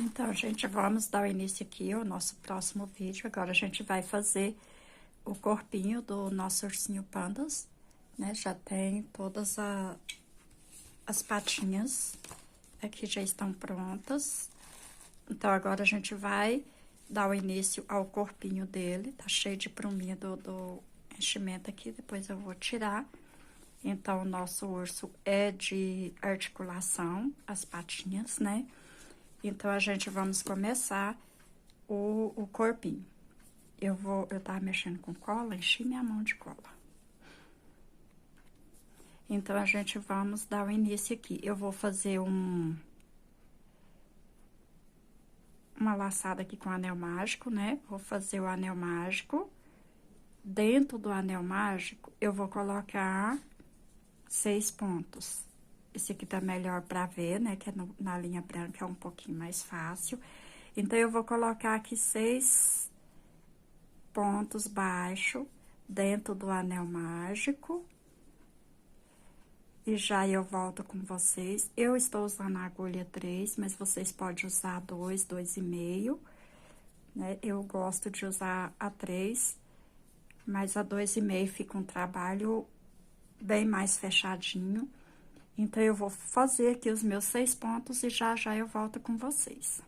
Então, gente, vamos dar o início aqui ao nosso próximo vídeo. Agora a gente vai fazer o corpinho do nosso ursinho pandas, né? Já tem todas as patinhas aqui já estão prontas. Então, agora a gente vai dar o início ao corpinho dele. Tá cheio de pruminha do enchimento aqui, depois eu vou tirar. Então, o nosso urso é de articulação, as patinhas, né? Então, a gente vamos começar o corpinho. Eu tava mexendo com cola, enchi minha mão de cola. Então, a gente vamos dar o início aqui. Eu vou fazer uma laçada aqui com anel mágico, né? Vou fazer o anel mágico. Dentro do anel mágico, eu vou colocar 6 pontos. Esse aqui tá melhor pra ver, né? Que é na linha branca é um pouquinho mais fácil. Então, eu vou colocar aqui 6 pontos baixos dentro do anel mágico. E já eu volto com vocês. Eu estou usando a agulha 3, mas vocês podem usar 2, 2,5, né? Eu gosto de usar a 3, mas a 2,5 fica um trabalho bem mais fechadinho. Então, eu vou fazer aqui os meus 6 pontos e já eu volto com vocês.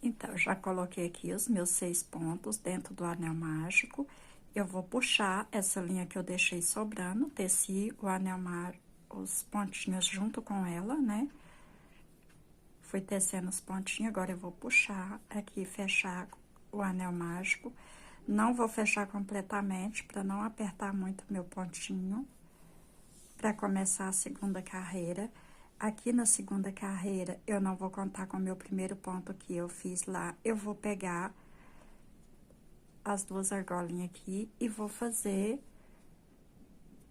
Então, já coloquei aqui os meus 6 pontos dentro do anel mágico. Eu vou puxar essa linha que eu deixei sobrando, teci o anel mágico, os pontinhos junto com ela, né? Fui tecendo os pontinhos, agora eu vou puxar aqui, fechar o anel mágico. Não vou fechar completamente, para não apertar muito meu pontinho. Para começar a segunda carreira. Aqui na segunda carreira, eu não vou contar com o meu primeiro ponto que eu fiz lá. Eu vou pegar as 2 argolinhas aqui e vou fazer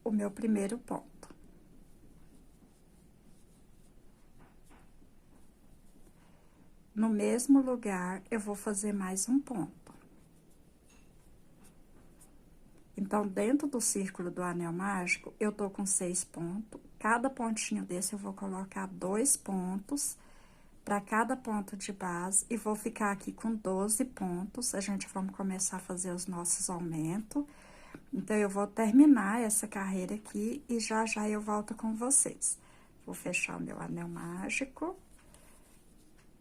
o meu primeiro ponto. No mesmo lugar, eu vou fazer mais um ponto. Então, dentro do círculo do anel mágico, eu tô com 6 pontos. Cada pontinho desse, eu vou colocar 2 pontos para cada ponto de base. E vou ficar aqui com 12 pontos. A gente vamos começar a fazer os nossos aumentos. Então, eu vou terminar essa carreira aqui e já eu volto com vocês. Vou fechar o meu anel mágico.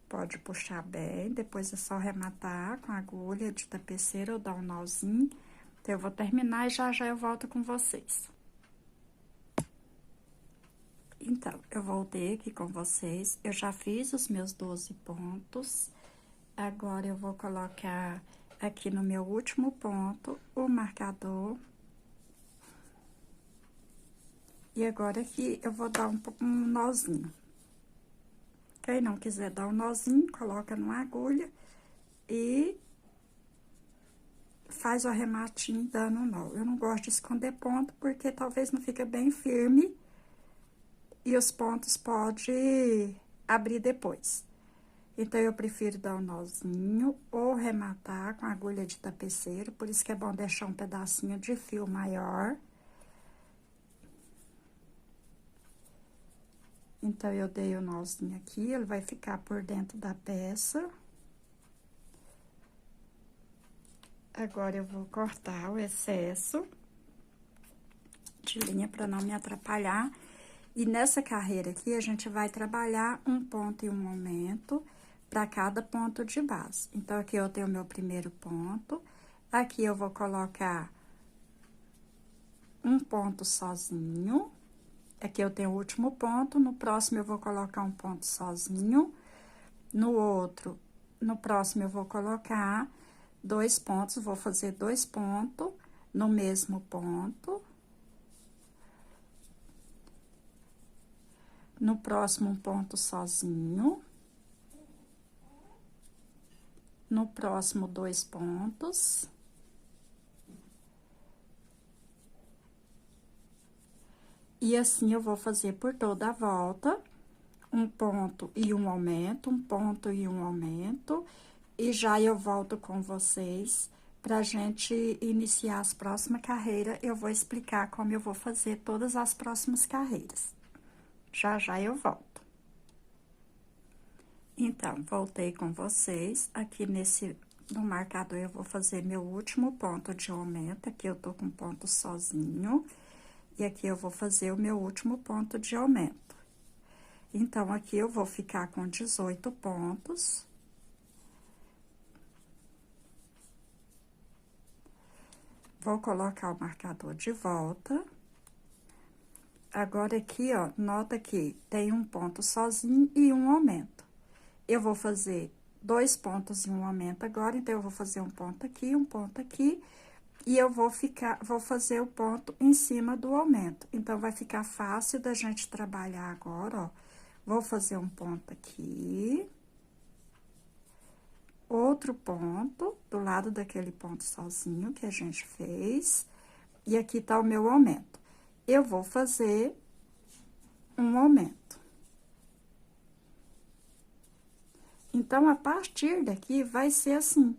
Pode puxar bem, depois é só rematar com a agulha de tapeceira ou dar um nozinho. Então, eu vou terminar e já eu volto com vocês. Então, eu voltei aqui com vocês, eu já fiz os meus 12 pontos. Agora, eu vou colocar aqui no meu último ponto o marcador. E agora, aqui, eu vou dar um nozinho. Quem não quiser dar um nozinho, coloca numa agulha e faz o arrematinho dando um nó. Eu não gosto de esconder ponto, porque talvez não fique bem firme e os pontos podem abrir depois. Então, eu prefiro dar um nozinho ou rematar com agulha de tapeceiro, por isso que é bom deixar um pedacinho de fio maior. Então, eu dei o nozinho aqui, ele vai ficar por dentro da peça. Agora, eu vou cortar o excesso de linha para não me atrapalhar. E nessa carreira aqui, a gente vai trabalhar um ponto e um aumento para cada ponto de base. Então, aqui eu tenho o meu primeiro ponto. Aqui eu vou colocar um ponto sozinho. Aqui eu tenho o último ponto, no próximo eu vou colocar um ponto sozinho. No próximo eu vou colocar 2 pontos, vou fazer 2 pontos no mesmo ponto. No próximo, um ponto sozinho. No próximo, 2 pontos. E assim, eu vou fazer por toda a volta, um ponto e um aumento, um ponto e um aumento. E já eu volto com vocês pra gente iniciar as próximas carreiras. Eu vou explicar como eu vou fazer todas as próximas carreiras. Já eu volto. Então, voltei com vocês. Aqui no marcador, eu vou fazer meu último ponto de aumento. Aqui eu tô com ponto sozinho. E aqui eu vou fazer o meu último ponto de aumento. Então, aqui eu vou ficar com 18 pontos. Vou colocar o marcador de volta. Agora, aqui, ó, nota que tem um ponto sozinho e um aumento. Eu vou fazer 2 pontos e um aumento agora, então, eu vou fazer um ponto aqui, e eu vou fazer o ponto em cima do aumento. Então, vai ficar fácil da gente trabalhar agora, ó. Vou fazer um ponto aqui. Outro ponto, do lado daquele ponto sozinho que a gente fez. E aqui tá o meu aumento. Eu vou fazer um aumento. Então, a partir daqui, vai ser assim.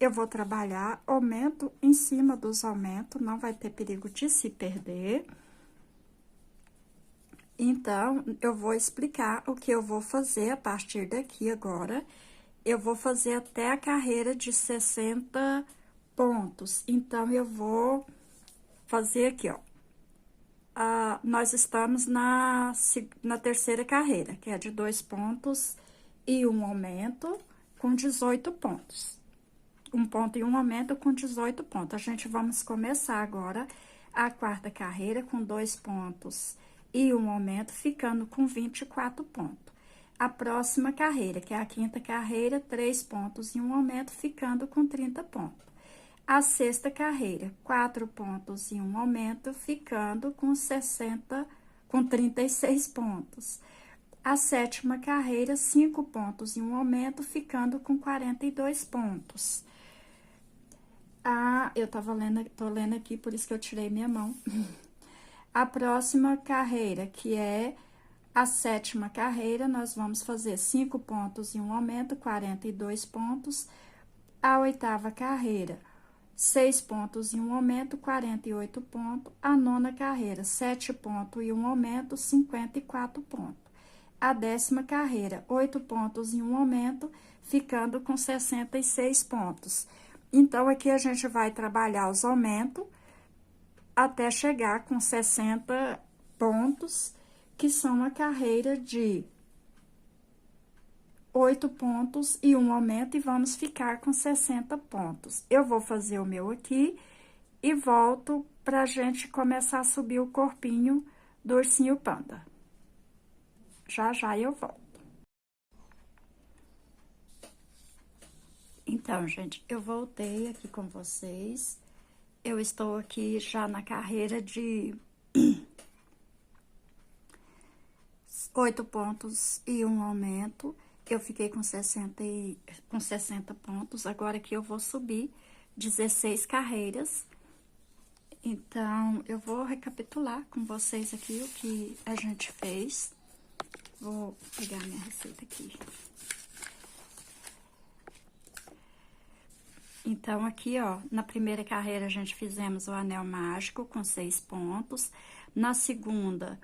Eu vou trabalhar aumento em cima dos aumentos, não vai ter perigo de se perder. Então, eu vou explicar o que eu vou fazer a partir daqui agora. Eu vou fazer até a carreira de 60 pontos. Então, eu vou fazer aqui, ó. Nós estamos na terceira carreira, que é de 2 pontos e um aumento com 18 pontos. Um ponto e um aumento com 18 pontos. A gente vamos começar agora a quarta carreira com 2 pontos e um aumento, ficando com 24 pontos. A próxima carreira, que é a quinta carreira, 3 pontos e um aumento, ficando com 30 pontos. A sexta carreira, 4 pontos e um aumento, ficando com 36 pontos. A sétima carreira, 5 pontos e um aumento, ficando com 42 pontos. Eu tô lendo aqui, por isso que eu tirei minha mão. A próxima carreira, que é a sétima carreira, nós vamos fazer 5 pontos e um aumento, 42 pontos. A oitava carreira, 6 pontos e um aumento, 48 pontos. A nona carreira, 7 pontos e um aumento, 54 pontos. A 10ª carreira, 8 pontos e um aumento, ficando com 66 pontos. Então, aqui a gente vai trabalhar os aumentos até chegar com 60 pontos, que são a carreira de 8 pontos e um aumento, e vamos ficar com 60 pontos. Eu vou fazer o meu aqui e volto pra gente começar a subir o corpinho do ursinho panda. Já já eu volto. Então, gente, eu voltei aqui com vocês. Eu estou aqui já na carreira de 8 pontos e um aumento. Eu fiquei com 60 pontos. Agora aqui eu vou subir 16 carreiras. Então, eu vou recapitular com vocês aqui o que a gente fez. Vou pegar minha receita aqui. Então, aqui, ó, na primeira carreira, a gente fizemos o anel mágico com 6 pontos. Na segunda,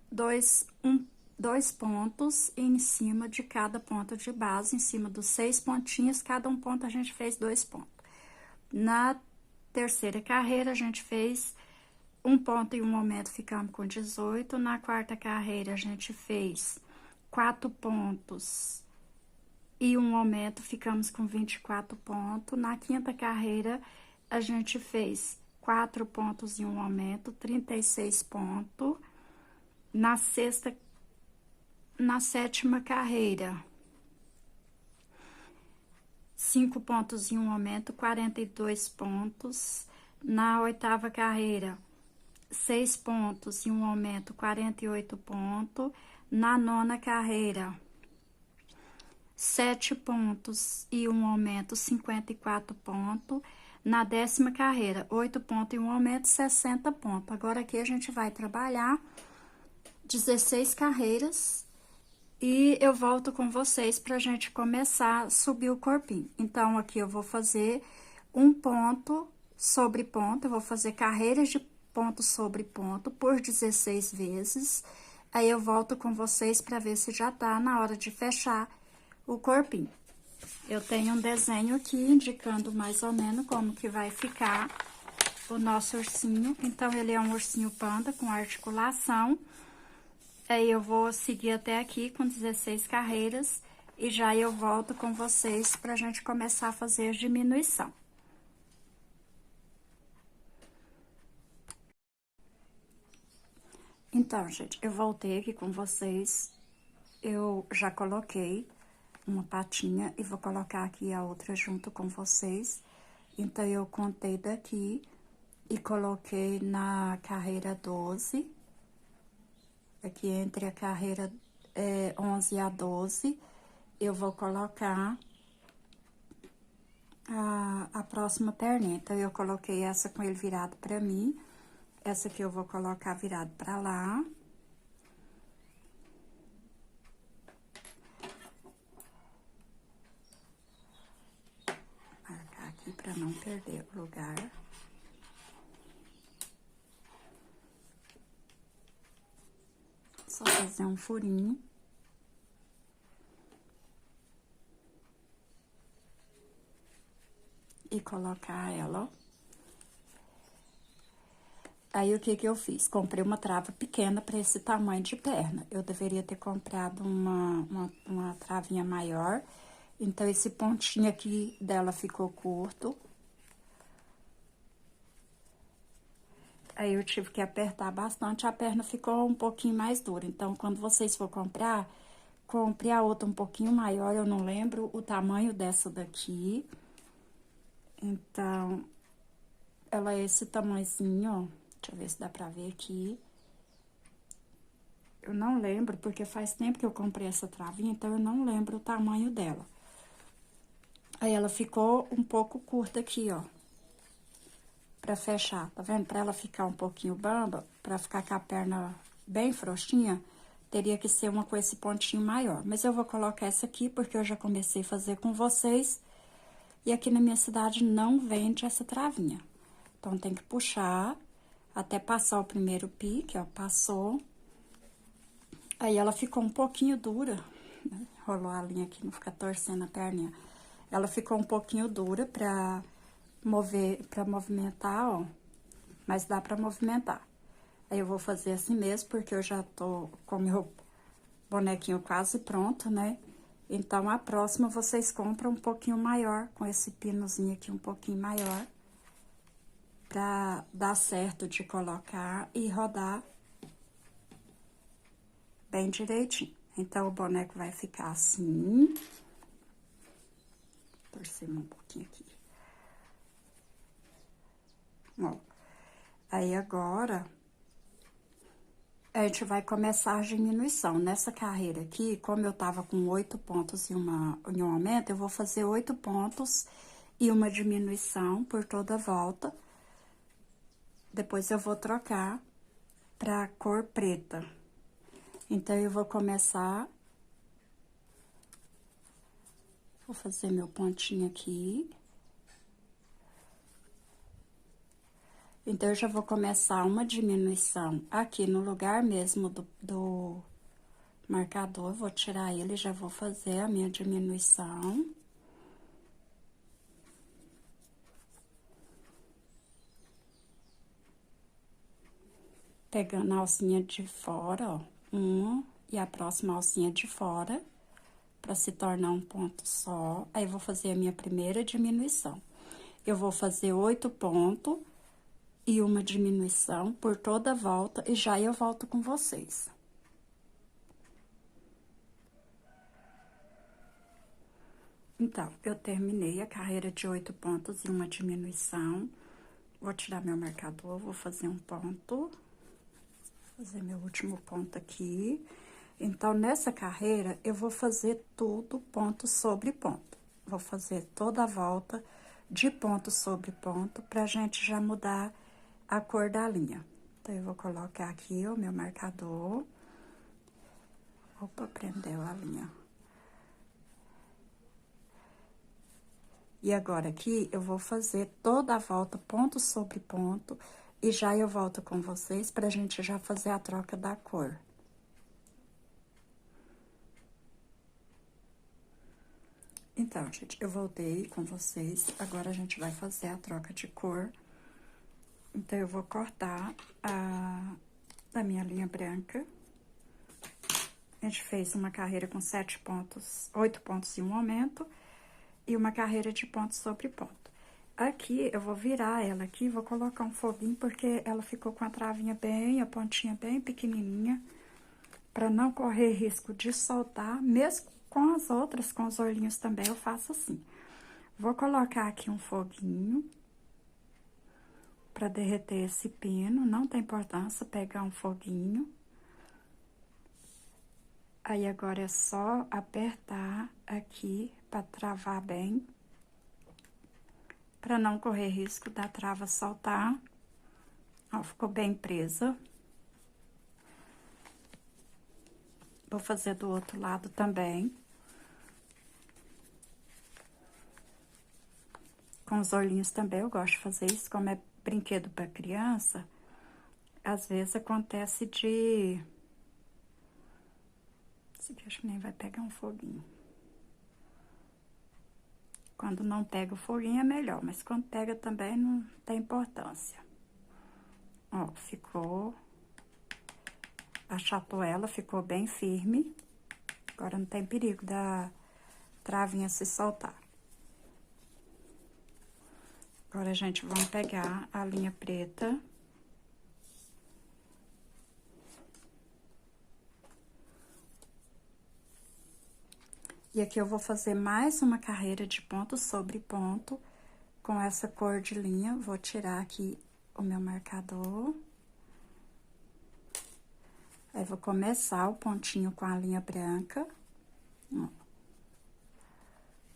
2 pontos em cima de cada ponto de base, em cima dos 6 pontinhos, cada um ponto a gente fez 2 pontos. Na terceira carreira, a gente fez 1 ponto e um aumento, ficamos com 18. Na quarta carreira, a gente fez 4 pontos e um aumento, ficamos com 24 pontos. Na quinta carreira, a gente fez 4 pontos e um aumento, 36 pontos. Na sétima carreira, 5 pontos e um aumento, 42 pontos. Na oitava carreira, 6 pontos e um aumento, 48 pontos. Na nona carreira, 7 pontos e um aumento, 54 pontos. Na 10ª carreira, 8 pontos e um aumento, 60 pontos. Agora, aqui a gente vai trabalhar 16 carreiras e eu volto com vocês pra gente começar a subir o corpinho. Então, aqui eu vou fazer um ponto sobre ponto, eu vou fazer carreiras de ponto sobre ponto por 16 vezes. Aí eu volto com vocês pra ver se já tá na hora de fechar o corpinho. Eu tenho um desenho aqui indicando mais ou menos como que vai ficar o nosso ursinho. Então, ele é um ursinho panda com articulação. Aí, eu vou seguir até aqui com 16 carreiras e já eu volto com vocês pra gente começar a fazer a diminuição. Então, gente, eu voltei aqui com vocês. Eu já coloquei uma patinha e vou colocar aqui a outra junto com vocês. Então, eu contei daqui e coloquei na carreira 12, aqui entre a carreira 11 e a 12, eu vou colocar a próxima perninha. Então, eu coloquei essa com ele virado pra mim, essa aqui eu vou colocar virado pra lá. Marcar aqui pra não perder o lugar. Só fazer um furinho. E colocar ela, ó. Aí, o que que eu fiz? Comprei uma trava pequena pra esse tamanho de perna. Eu deveria ter comprado uma travinha maior. Então, esse pontinho aqui dela ficou curto. Aí, eu tive que apertar bastante, a perna ficou um pouquinho mais dura. Então, quando vocês for comprar, compre a outra um pouquinho maior. Eu não lembro o tamanho dessa daqui. Então, ela é esse tamanhozinho, ó. Deixa eu ver se dá pra ver aqui. Eu não lembro, porque faz tempo que eu comprei essa travinha, então eu não lembro o tamanho dela. Aí, ela ficou um pouco curta aqui, ó. Pra fechar, tá vendo? Pra ela ficar um pouquinho bamba, pra ficar com a perna bem frouxinha, teria que ser uma com esse pontinho maior. Mas eu vou colocar essa aqui, porque eu já comecei a fazer com vocês. E aqui na minha cidade não vende essa travinha. Então, tem que puxar até passar o primeiro pique, ó, passou. Aí, ela ficou um pouquinho dura, né? Rolou a linha aqui, não fica torcendo a perninha. Ela ficou um pouquinho dura pra movimentar, ó. Mas dá pra movimentar. Aí, eu vou fazer assim mesmo, porque eu já tô com o meu bonequinho quase pronto, né? Então, a próxima, vocês compram um pouquinho maior, com esse pinozinho aqui um pouquinho maior. Pra dar certo de colocar e rodar bem direitinho. Então, o boneco vai ficar assim. Torcemos um pouquinho aqui. Ó. Aí, agora, a gente vai começar a diminuição. Nessa carreira aqui, como eu tava com 8 pontos e um aumento, eu vou fazer 8 pontos e uma diminuição por toda a volta. Depois, eu vou trocar pra cor preta. Então, eu vou começar... Vou fazer meu pontinho aqui. Então, eu já vou começar uma diminuição aqui no lugar mesmo do marcador. Vou tirar ele, já vou fazer a minha diminuição. Pegando a alcinha de fora, ó, e a próxima alcinha de fora, pra se tornar um ponto só. Aí, eu vou fazer a minha primeira diminuição. Eu vou fazer 8 pontos e uma diminuição por toda a volta, e já eu volto com vocês. Então, eu terminei a carreira de 8 pontos e uma diminuição. Vou tirar meu marcador, vou fazer um ponto. Fazer meu último ponto aqui. Então, nessa carreira, eu vou fazer tudo ponto sobre ponto. Vou fazer toda a volta de ponto sobre ponto, pra gente já mudar a cor da linha. Então, eu vou colocar aqui o meu marcador. Opa, prendeu a linha. E agora, aqui, eu vou fazer toda a volta, ponto sobre ponto, e já eu volto com vocês pra gente já fazer a troca da cor. Então, gente, eu voltei com vocês. Agora a gente vai fazer a troca de cor. Então, eu vou cortar a minha linha branca. A gente fez uma carreira com 7 pontos, 8 pontos e um aumento. E uma carreira de ponto sobre ponto. Aqui, eu vou virar ela aqui, vou colocar um foguinho, porque ela ficou com a travinha bem, a pontinha bem pequenininha. Pra não correr risco de soltar, mesmo com as outras, com os olhinhos também, eu faço assim. Vou colocar aqui um foguinho pra derreter esse pino, não tem importância pegar um foguinho. Aí, agora é só apertar aqui pra travar bem, pra não correr risco da trava soltar. Ó, ficou bem presa. Vou fazer do outro lado também. Com os olhinhos também, eu gosto de fazer isso, como é brinquedo para criança. Às vezes acontece de... Esse aqui acho que nem vai pegar um foguinho. Quando não pega o foguinho é melhor, mas quando pega também não tem importância. Ó, ficou... Achatou ela, ficou bem firme. Agora não tem perigo da travinha se soltar. Agora, gente, vamos pegar a linha preta. E aqui eu vou fazer mais uma carreira de ponto sobre ponto com essa cor de linha. Vou tirar aqui o meu marcador. Aí, vou começar o pontinho com a linha branca. Ó.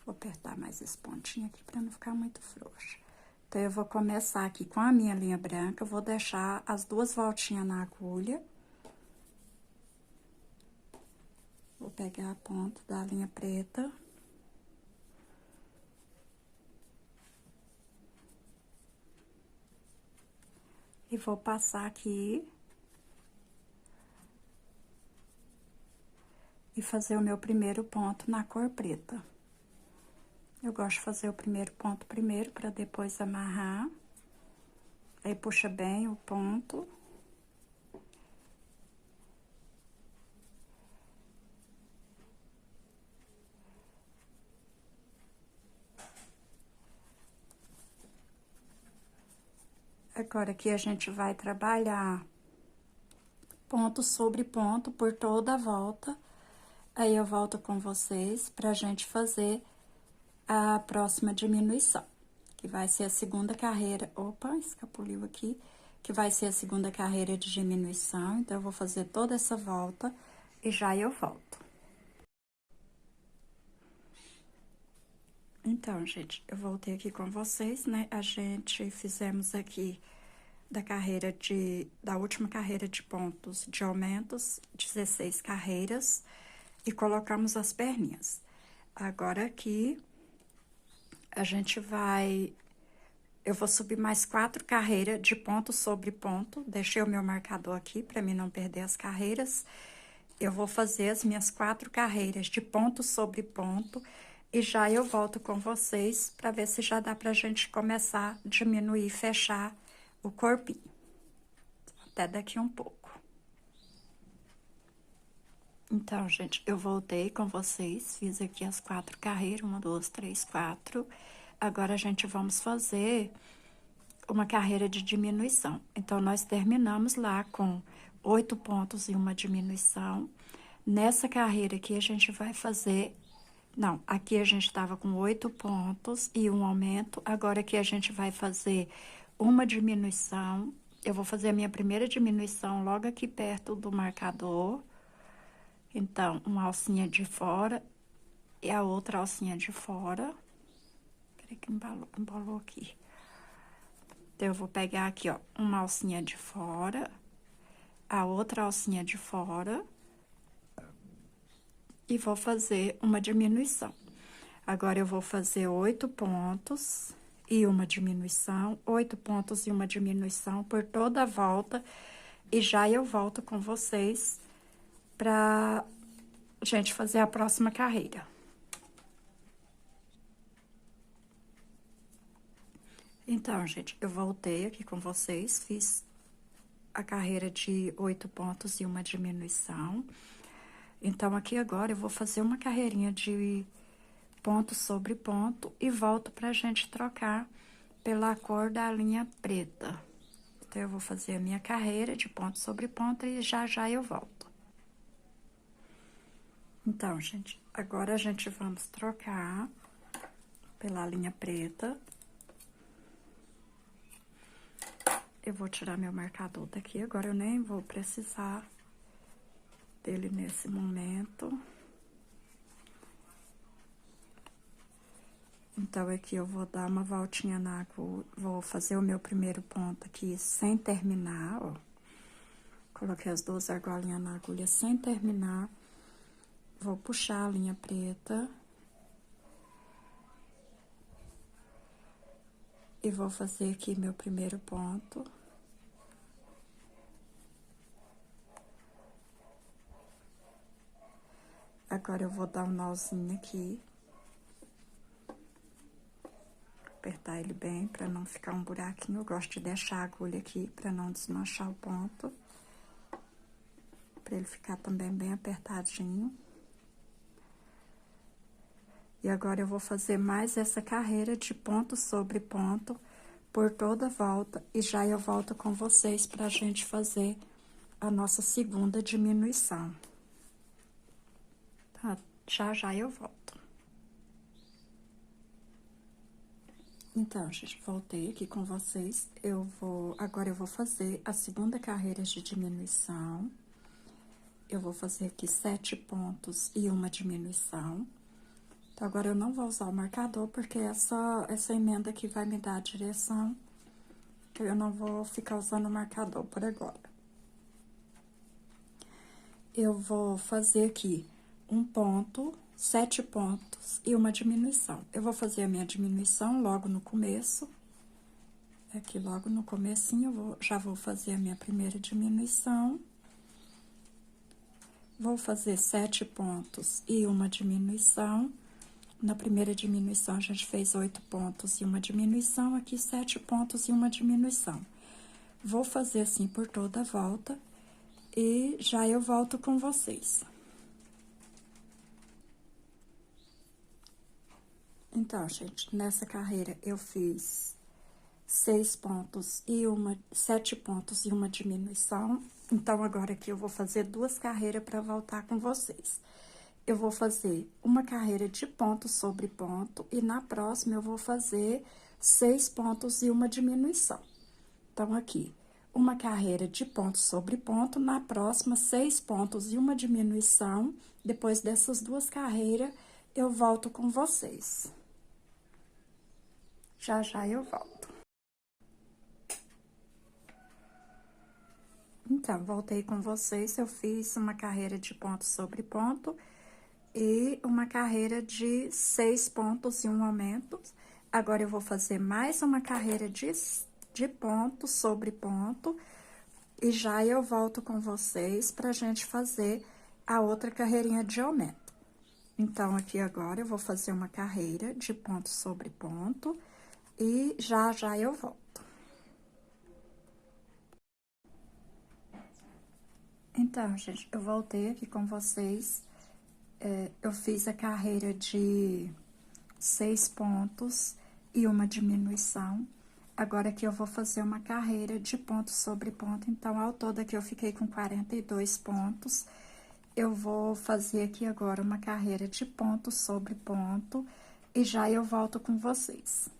Vou apertar mais esse pontinho aqui pra não ficar muito frouxo. Então, eu vou começar aqui com a minha linha branca, vou deixar as 2 voltinhas na agulha. Vou pegar a ponta da linha preta. E vou passar aqui. E fazer o meu primeiro ponto na cor preta. Eu gosto de fazer o primeiro ponto primeiro, pra depois amarrar. Aí, puxa bem o ponto. Agora, aqui a gente vai trabalhar ponto sobre ponto por toda a volta. Aí, eu volto com vocês pra gente fazer a próxima diminuição, que vai ser a segunda carreira... Opa, escapuliu aqui. Que vai ser a segunda carreira de diminuição. Então, eu vou fazer toda essa volta e já eu volto. Então, gente, eu voltei aqui com vocês, né? A gente fizemos aqui da última carreira de pontos de aumentos, 16 carreiras, e colocamos as perninhas. Agora, aqui, a gente vai... Eu vou subir mais 4 carreiras de ponto sobre ponto. Deixei o meu marcador aqui, pra mim não perder as carreiras. Eu vou fazer as minhas 4 carreiras de ponto sobre ponto. E já eu volto com vocês pra ver se já dá pra gente começar a diminuir e fechar o corpinho. Até daqui um pouco. Então, gente, eu voltei com vocês, fiz aqui as 4 carreiras, 1, 2, 3, 4. Agora, a gente vamos fazer uma carreira de diminuição. Então, nós terminamos lá com 8 pontos e uma diminuição. Nessa carreira aqui, a gente vai fazer... Não, aqui a gente tava com 8 pontos e um aumento. Agora, aqui a gente vai fazer uma diminuição. Eu vou fazer a minha primeira diminuição logo aqui perto do marcador. Então, uma alcinha de fora e a outra alcinha de fora. Peraí que embolou aqui. Então, eu vou pegar aqui, ó, uma alcinha de fora, a outra alcinha de fora e vou fazer uma diminuição. Agora, eu vou fazer 8 pontos e uma diminuição, 8 pontos e uma diminuição por toda a volta. E já eu volto com vocês pra gente fazer a próxima carreira. Então, gente, eu voltei aqui com vocês, fiz a carreira de 8 pontos e uma diminuição. Então, aqui agora eu vou fazer uma carreirinha de ponto sobre ponto e volto pra gente trocar pela cor da linha preta. Então, eu vou fazer a minha carreira de ponto sobre ponto e já já eu volto. Então, gente, agora a gente vamos trocar pela linha preta. Eu vou tirar meu marcador daqui, agora eu nem vou precisar dele nesse momento. Então, aqui eu vou dar uma voltinha na agulha, vou fazer o meu primeiro ponto aqui sem terminar, ó. Coloquei as 2 argolinhas na agulha sem terminar. Vou puxar a linha preta. E vou fazer aqui meu primeiro ponto. Agora, eu vou dar um nozinho aqui. Apertar ele bem, pra não ficar um buraquinho. Eu gosto de deixar a agulha aqui, pra não desmanchar o ponto. Pra ele ficar também bem apertadinho. E agora, eu vou fazer mais essa carreira de ponto sobre ponto por toda a volta. E já eu volto com vocês pra gente fazer a nossa segunda diminuição. Tá? Já já eu volto. Então, gente, voltei aqui com vocês. Agora eu vou fazer a segunda carreira de diminuição. Eu vou fazer aqui 7 pontos e uma diminuição. Então, agora eu não vou usar o marcador, porque essa emenda aqui vai me dar a direção. Então, eu não vou ficar usando o marcador por agora. Eu vou fazer aqui um ponto, 7 pontos e uma diminuição. Eu vou fazer a minha diminuição logo no começo. Aqui logo no comecinho, já vou fazer a minha primeira diminuição. Vou fazer 7 pontos e uma diminuição. Na primeira diminuição, a gente fez 8 pontos e uma diminuição. Aqui, 7 pontos e uma diminuição. Vou fazer assim por toda a volta e já eu volto com vocês. Então, gente, nessa carreira eu fiz 7 pontos e uma diminuição. Então, agora aqui eu vou fazer 2 carreiras para voltar com vocês. Eu vou fazer uma carreira de ponto sobre ponto e na próxima eu vou fazer 6 pontos e uma diminuição. Então, aqui, uma carreira de ponto sobre ponto, na próxima 6 pontos e uma diminuição. Depois dessas 2 carreiras, eu volto com vocês. Já já eu volto. Então, voltei com vocês, eu fiz uma carreira de ponto sobre ponto e uma carreira de 6 pontos e um aumento. Agora, eu vou fazer mais uma carreira de ponto sobre ponto e já eu volto com vocês pra gente fazer a outra carreirinha de aumento. Então, aqui agora, eu vou fazer uma carreira de ponto sobre ponto e já já eu volto. Então, gente, eu voltei aqui com vocês. Eu fiz a carreira de 6 pontos e uma diminuição. Agora, aqui eu vou fazer uma carreira de ponto sobre ponto. Então, ao todo aqui eu fiquei com 42 pontos. Eu vou fazer aqui agora uma carreira de ponto sobre ponto e já eu volto com vocês.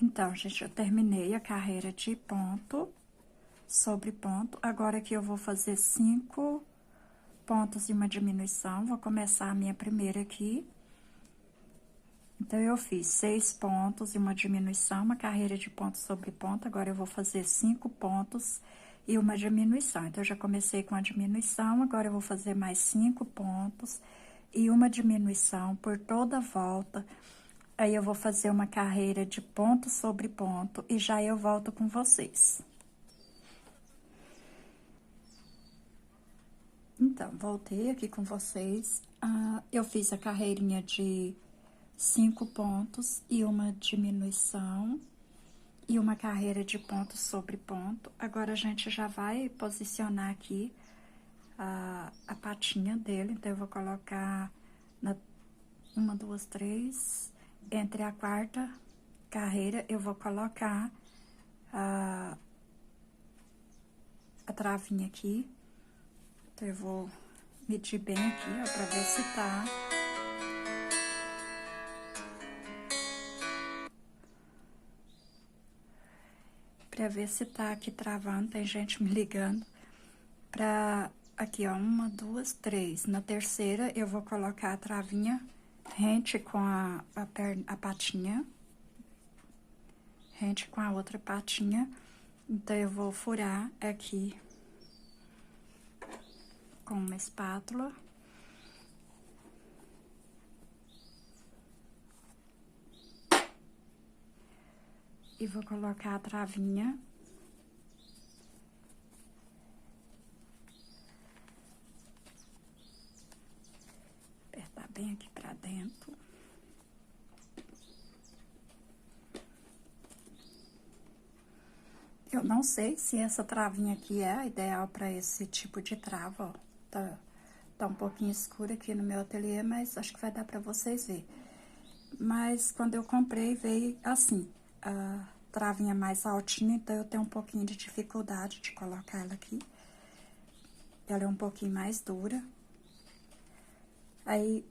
Então, gente, eu terminei a carreira de ponto sobre ponto. Agora, aqui eu vou fazer 5 pontos e uma diminuição. Vou começar a minha primeira aqui. Então, eu fiz 6 pontos e uma diminuição, uma carreira de ponto sobre ponto. Agora, eu vou fazer 5 pontos e uma diminuição. Então, eu já comecei com a diminuição, agora eu vou fazer mais 5 pontos e uma diminuição por toda a volta. Aí, eu vou fazer uma carreira de ponto sobre ponto e já eu volto com vocês. Então, voltei aqui com vocês. Eu fiz a carreirinha de 5 pontos e uma diminuição e uma carreira de ponto sobre ponto. Agora, a gente já vai posicionar aqui a patinha dele. Então, eu vou colocar na 1, 2, 3. Entre a quarta carreira, eu vou colocar a travinha aqui. Então, eu vou medir bem aqui, ó, pra ver se tá. Pra ver se tá aqui travando, tem gente me ligando. Aqui, ó, 1, 2, 3. Na terceira, eu vou colocar a travinha rente com a patinha. Rente com a outra patinha. Então, eu vou furar aqui com uma espátula. E vou colocar a travinha. Apertar bem aqui pra dentro. Eu não sei se essa travinha aqui é a ideal pra esse tipo de trava, ó. Tá um pouquinho escuro aqui no meu ateliê, mas acho que vai dar pra vocês verem. Mas quando eu comprei, veio assim, a travinha mais altinha, então eu tenho um pouquinho de dificuldade de colocar ela aqui. Ela é um pouquinho mais dura. Aí,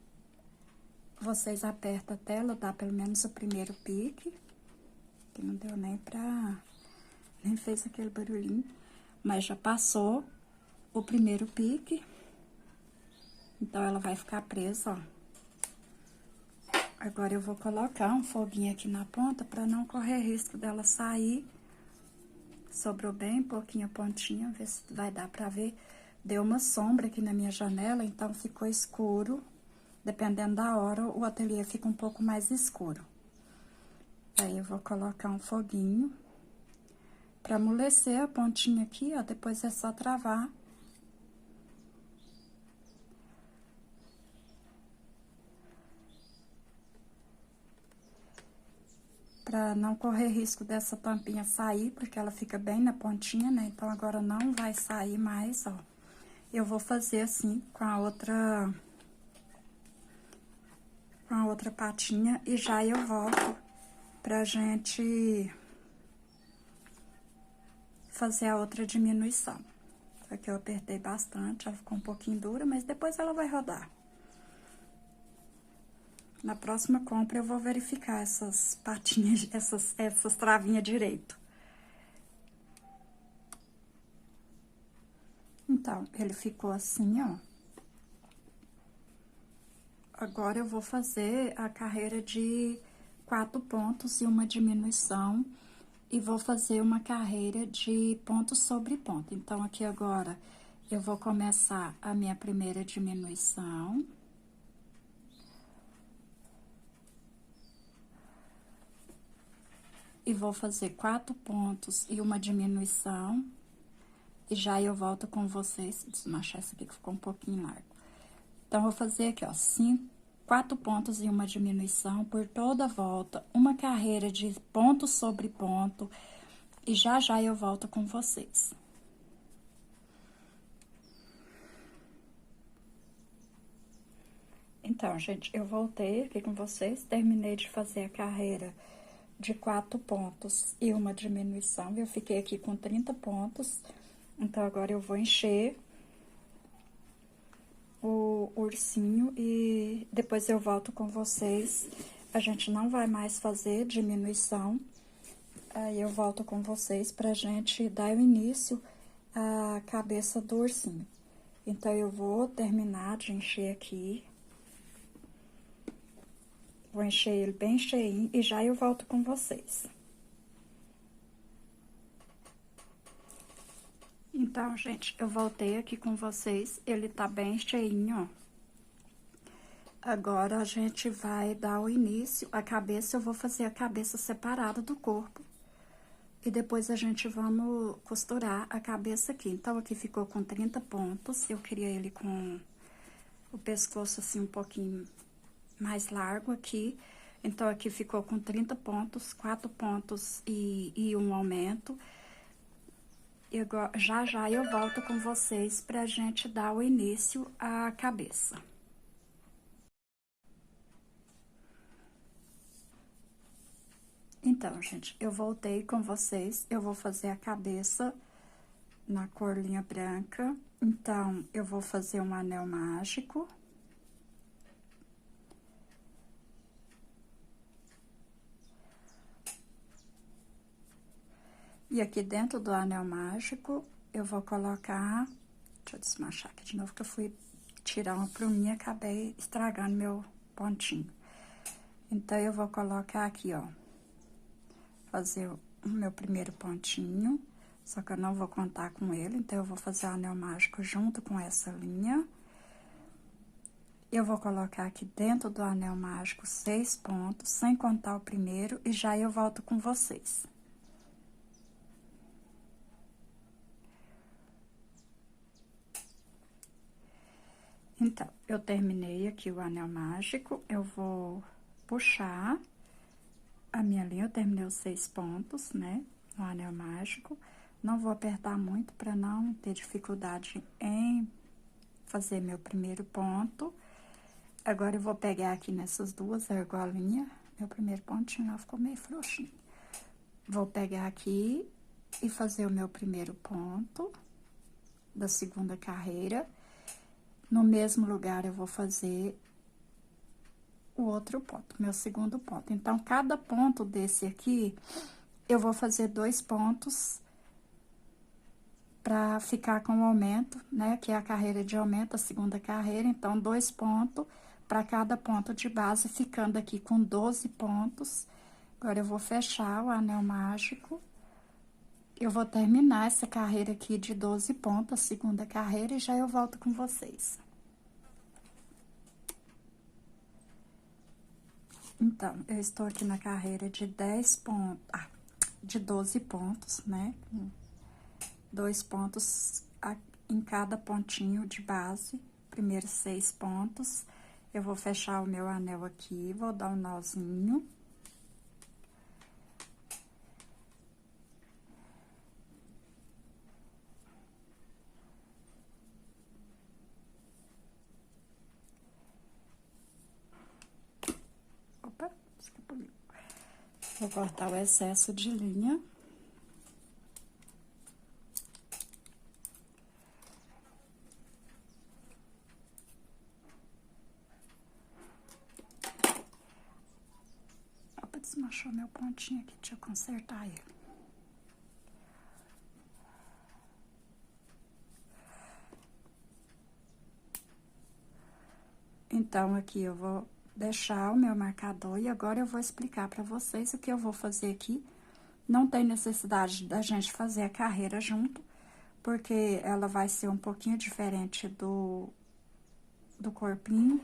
vocês apertam até ela dar pelo menos o primeiro pique, que não deu nem nem fez aquele barulhinho, mas já passou o primeiro pique. Então, ela vai ficar presa, ó. Agora, eu vou colocar um foguinho aqui na ponta pra não correr risco dela sair. Sobrou bem pouquinho a pontinha, ver se vai dar pra ver. Deu uma sombra aqui na minha janela, então ficou escuro. Dependendo da hora, o ateliê fica um pouco mais escuro. Aí, eu vou colocar um foguinho. Pra amolecer a pontinha aqui, ó, depois é só travar. Pra não correr risco dessa tampinha sair, porque ela fica bem na pontinha, né? Então, agora não vai sair mais, ó. Eu vou fazer assim com a outra patinha e já eu volto pra gente fazer a outra diminuição. Aqui eu apertei bastante, ela ficou um pouquinho dura, mas depois ela vai rodar. Na próxima compra, eu vou verificar essas patinhas, essas travinhas direito. Então, ele ficou assim, ó. Agora, eu vou fazer a carreira de 4 pontos e uma diminuição. E vou fazer uma carreira de ponto sobre ponto. Então, aqui agora, eu vou começar a minha primeira diminuição. E vou fazer 4 pontos e uma diminuição. E já eu volto com vocês, desmanchar isso aqui que ficou um pouquinho largo. Então, vou fazer aqui, ó, 4 pontos e uma diminuição por toda a volta, uma carreira de ponto sobre ponto, e já eu volto com vocês. Então, gente, eu voltei aqui com vocês, terminei de fazer a carreira de 4 pontos e uma diminuição, eu fiquei aqui com 30 pontos, então, agora eu vou encher o ursinho e depois eu volto com vocês. A gente não vai mais fazer diminuição, aí eu volto com vocês pra gente dar o início à cabeça do ursinho. Então, eu vou terminar de encher aqui. Vou encher ele bem cheinho e já eu volto com vocês. Então, gente, eu voltei aqui com vocês, ele tá bem cheinho, ó. Agora, a gente vai dar o início, a cabeça, eu vou fazer a cabeça separada do corpo. E depois a gente vamos costurar a cabeça aqui. Então, aqui ficou com 30 pontos. Eu queria ele com o pescoço assim um pouquinho mais largo aqui. Então, aqui ficou com 30 pontos, 4 pontos e um aumento. Já eu volto com vocês pra gente dar o início à cabeça. Então, gente, eu voltei com vocês. Eu vou fazer a cabeça na cor linha branca. Então, eu vou fazer um anel mágico. E aqui dentro do anel mágico, eu vou colocar... Deixa eu desmanchar aqui de novo, que eu fui tirar uma pruminha e acabei estragando meu pontinho. Então, eu vou colocar aqui, ó, fazer o meu primeiro pontinho, só que eu não vou contar com ele, então eu vou fazer o anel mágico junto com essa linha. Eu vou colocar aqui dentro do anel mágico 6 pontos, sem contar o primeiro, e já eu volto com vocês. Então, eu terminei aqui o anel mágico, eu vou puxar a minha linha, eu terminei os 6 pontos, né, no anel mágico. Não vou apertar muito para não ter dificuldade em fazer meu primeiro ponto. Agora, eu vou pegar aqui nessas duas argolinhas, meu primeiro pontinho lá ficou meio frouxinho. Vou pegar aqui e fazer o meu primeiro ponto da segunda carreira. No mesmo lugar, eu vou fazer o outro ponto, meu segundo ponto. Então, cada ponto desse aqui, eu vou fazer 2 pontos pra ficar com o aumento, né? Que é a carreira de aumento, a segunda carreira. Então, 2 pontos para cada ponto de base, ficando aqui com 12 pontos. Agora, eu vou fechar o anel mágico. Eu vou terminar essa carreira aqui de 12 pontos, a segunda carreira, e já eu volto com vocês. Então, eu estou aqui na carreira de 10 pontos, de 12 pontos, né? 2 pontos em cada pontinho de base, primeiro 6 pontos. Eu vou fechar o meu anel aqui, vou dar um nozinho. Opa, escapou. Vou cortar o excesso de linha. Opa, desmanchou meu pontinho aqui, deixa eu consertar ele. Então, aqui eu vou deixar o meu marcador e agora eu vou explicar pra vocês o que eu vou fazer aqui. Não tem necessidade da gente fazer a carreira junto, porque ela vai ser um pouquinho diferente do corpinho.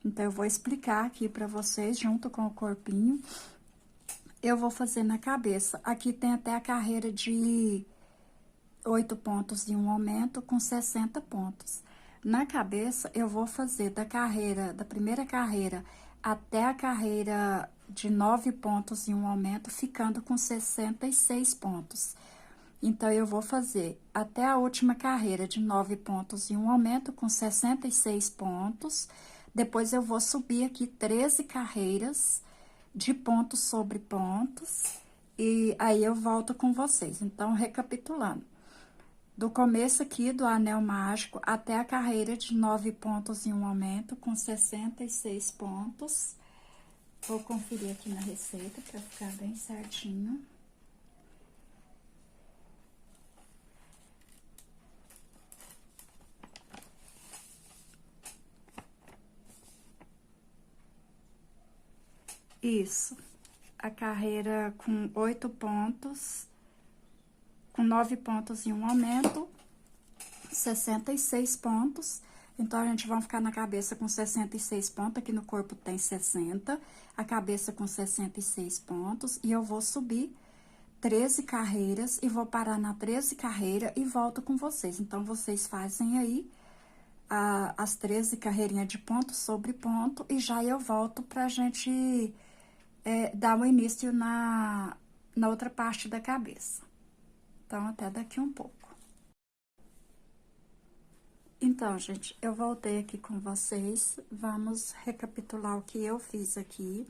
Então, eu vou explicar aqui pra vocês, junto com o corpinho. Eu vou fazer na cabeça. Aqui tem até a carreira de 8 pontos e um aumento com 60 pontos. Na cabeça, eu vou fazer da primeira carreira até a carreira de 9 pontos e um aumento, ficando com 66 pontos. Então, eu vou fazer até a última carreira de 9 pontos e um aumento com 66 pontos. Depois, eu vou subir aqui 13 carreiras de pontos sobre pontos. E aí, eu volto com vocês. Então, recapitulando. Do começo aqui do anel mágico até a carreira de 9 pontos e um aumento, com 66 pontos. Vou conferir aqui na receita para ficar bem certinho. Isso, a carreira com 8 pontos, com 9 pontos e um aumento, 66 pontos. Então, a gente vai ficar na cabeça com 66 pontos, aqui no corpo tem 60, a cabeça com 66 pontos, e eu vou subir 13 carreiras e vou parar na 13 carreira e volto com vocês. Então, vocês fazem aí as 13 carreirinhas de ponto sobre ponto e já eu volto pra gente dar o início na outra parte da cabeça. Então, até daqui um pouco. Então, gente, eu voltei aqui com vocês. Vamos recapitular o que eu fiz aqui.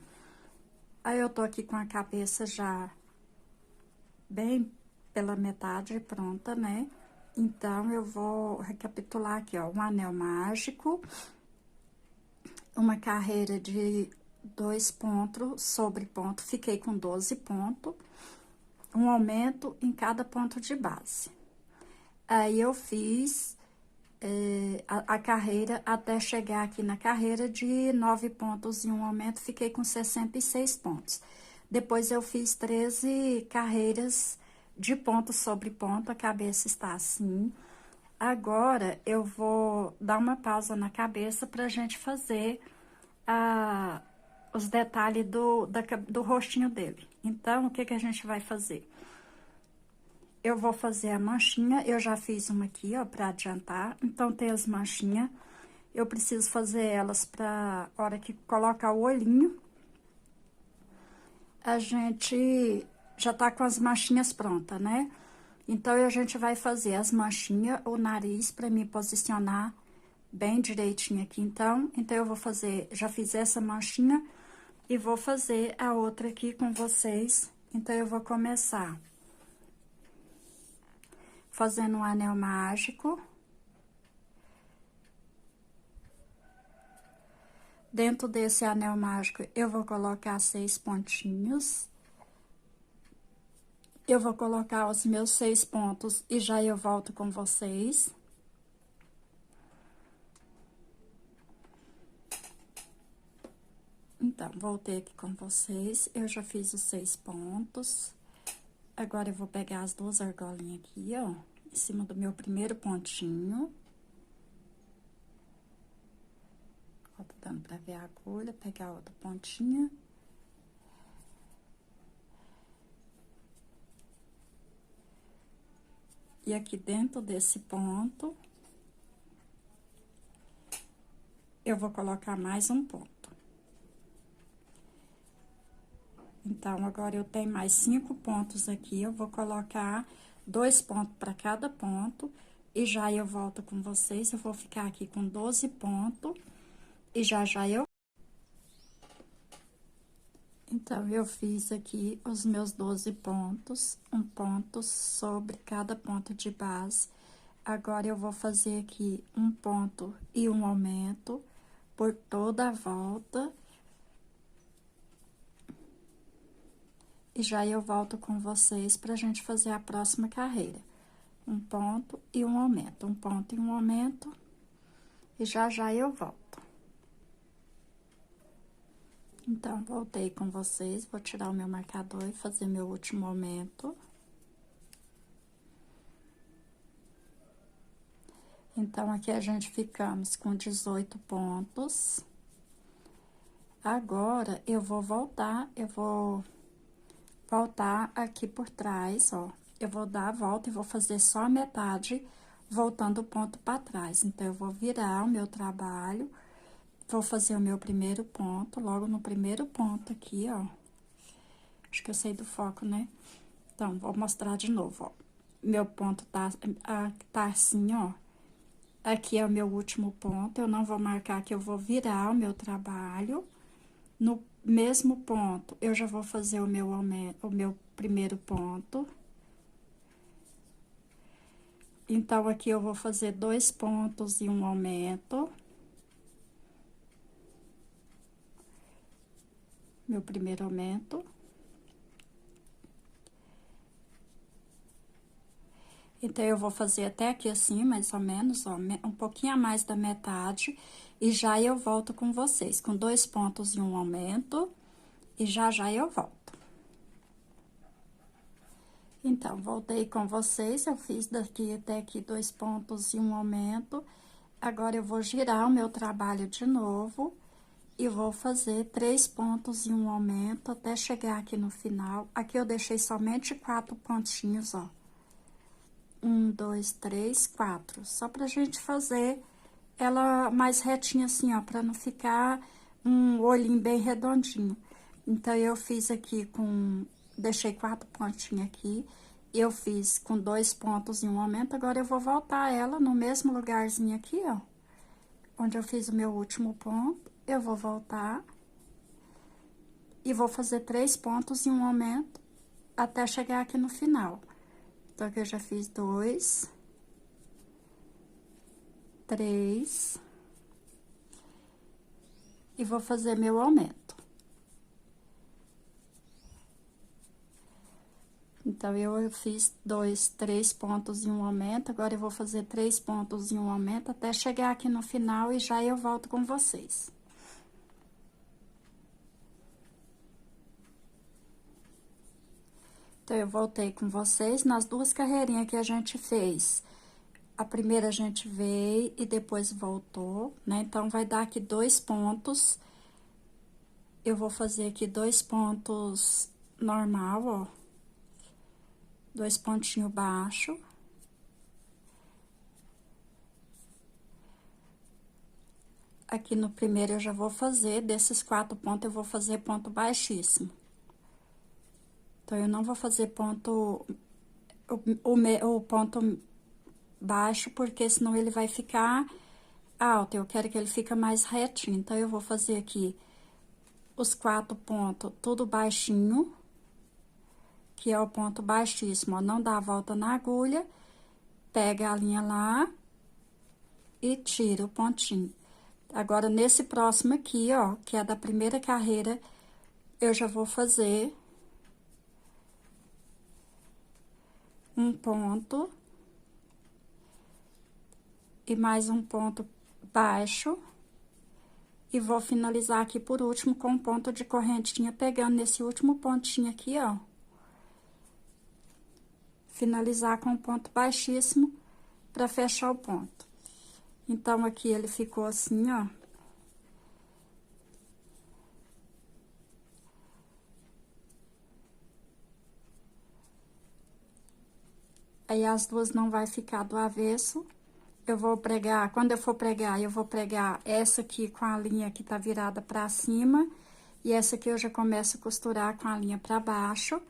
Aí, eu tô aqui com a cabeça já bem pela metade pronta, né? Então, eu vou recapitular aqui, ó, um anel mágico, uma carreira de 2 pontos sobre ponto, fiquei com 12 pontos, um aumento em cada ponto de base. Aí, eu fiz a carreira até chegar aqui na carreira de 9 pontos e um aumento, fiquei com 66 pontos. Depois, eu fiz 13 carreiras de ponto sobre ponto, a cabeça está assim. Agora, eu vou dar uma pausa na cabeça pra gente fazer os detalhes do rostinho dele. Então, o que que a gente vai fazer? Eu vou fazer a manchinha, eu já fiz uma aqui, ó, pra adiantar. Então, tem as manchinhas, eu preciso fazer elas pra hora que colocar o olhinho. A gente já tá com as manchinhas prontas, né? Então, a gente vai fazer as manchinhas, o nariz, pra me posicionar bem direitinho aqui. Então, eu vou fazer, já fiz essa manchinha e vou fazer a outra aqui com vocês. Então, eu vou começar fazendo um anel mágico. Dentro desse anel mágico, eu vou colocar 6 pontinhos. Eu vou colocar os meus 6 pontos e já eu volto com vocês. Então, voltei aqui com vocês, eu já fiz os 6 pontos. Agora, eu vou pegar as 2 argolinhas aqui, ó, em cima do meu primeiro pontinho. Ó, tá dando pra ver a agulha, pegar outra pontinha. E aqui dentro desse ponto, eu vou colocar mais um ponto. Então, agora, eu tenho mais 5 pontos aqui, eu vou colocar 2 pontos para cada ponto, e já eu volto com vocês, eu vou ficar aqui com 12 pontos, e já eu... Então, eu fiz aqui os meus 12 pontos, um ponto sobre cada ponto de base. Agora, eu vou fazer aqui um ponto e um aumento por toda a volta. E já eu volto com vocês pra gente fazer a próxima carreira. Um ponto e um aumento, um ponto e um aumento. E já eu volto. Então, voltei com vocês, vou tirar o meu marcador e fazer meu último aumento. Então, aqui a gente ficamos com 18 pontos. Agora, eu vou voltar aqui por trás, ó. Eu vou dar a volta e vou fazer só a metade, voltando o ponto para trás. Então, eu vou virar o meu trabalho, vou fazer o meu primeiro ponto, logo no primeiro ponto aqui, ó. Acho que eu sei do foco, né? Então, vou mostrar de novo, ó. Meu ponto tá assim, ó. Aqui é o meu último ponto, eu não vou marcar que eu vou virar o meu trabalho. No mesmo ponto, eu já vou fazer o meu aumento, o meu primeiro ponto. Então, aqui eu vou fazer 2 pontos e um aumento. Meu primeiro aumento. Então, eu vou fazer até aqui assim, mais ou menos, ó, um pouquinho a mais da metade. E já eu volto com vocês, com 2 pontos e um aumento. E já eu volto. Então, voltei com vocês, eu fiz daqui até aqui 2 pontos e um aumento. Agora, eu vou girar o meu trabalho de novo. E vou fazer 3 pontos e um aumento até chegar aqui no final. Aqui eu deixei somente 4 pontinhos, ó. 1, 2, 3, 4. Só pra gente fazer ela mais retinha assim, ó, pra não ficar um olhinho bem redondinho. Então, eu fiz aqui com... Deixei 4 pontinhos aqui. Eu fiz com 2 pontos e um aumento. Agora, eu vou voltar ela no mesmo lugarzinho aqui, ó. Onde eu fiz o meu último ponto. Eu vou voltar. E vou fazer 3 pontos e um aumento até chegar aqui no final. Então, aqui eu já fiz 2, 3, e vou fazer meu aumento. Então, eu fiz 2, 3 pontos e um aumento, agora eu vou fazer 3 pontos e um aumento até chegar aqui no final e já eu volto com vocês. Então, eu voltei com vocês nas 2 carreirinhas que a gente fez. A primeira a gente veio e depois voltou, né? Então, vai dar aqui 2 pontos. Eu vou fazer aqui 2 pontos normal, ó. 2 pontinhos baixo. Aqui no primeiro eu já vou fazer, desses 4 pontos eu vou fazer ponto baixíssimo. Então, eu não vou fazer ponto, o ponto baixo, porque senão ele vai ficar alto. Eu quero que ele fique mais retinho. Então, eu vou fazer aqui os 4 pontos, tudo baixinho, que é o ponto baixíssimo, ó. Não dá a volta na agulha, pega a linha lá e tira o pontinho. Agora, nesse próximo aqui, ó, que é da primeira carreira, eu já vou fazer um ponto e mais um ponto baixo, e vou finalizar aqui por último com um ponto de correntinha, pegando nesse último pontinho aqui, ó. Finalizar com um ponto baixíssimo pra fechar o ponto. Então, aqui ele ficou assim, ó. Aí, as duas não vai ficar do avesso. Eu vou pregar, quando eu for pregar, eu vou pregar essa aqui com a linha que tá virada pra cima. E essa aqui eu já começo a costurar com a linha pra baixo.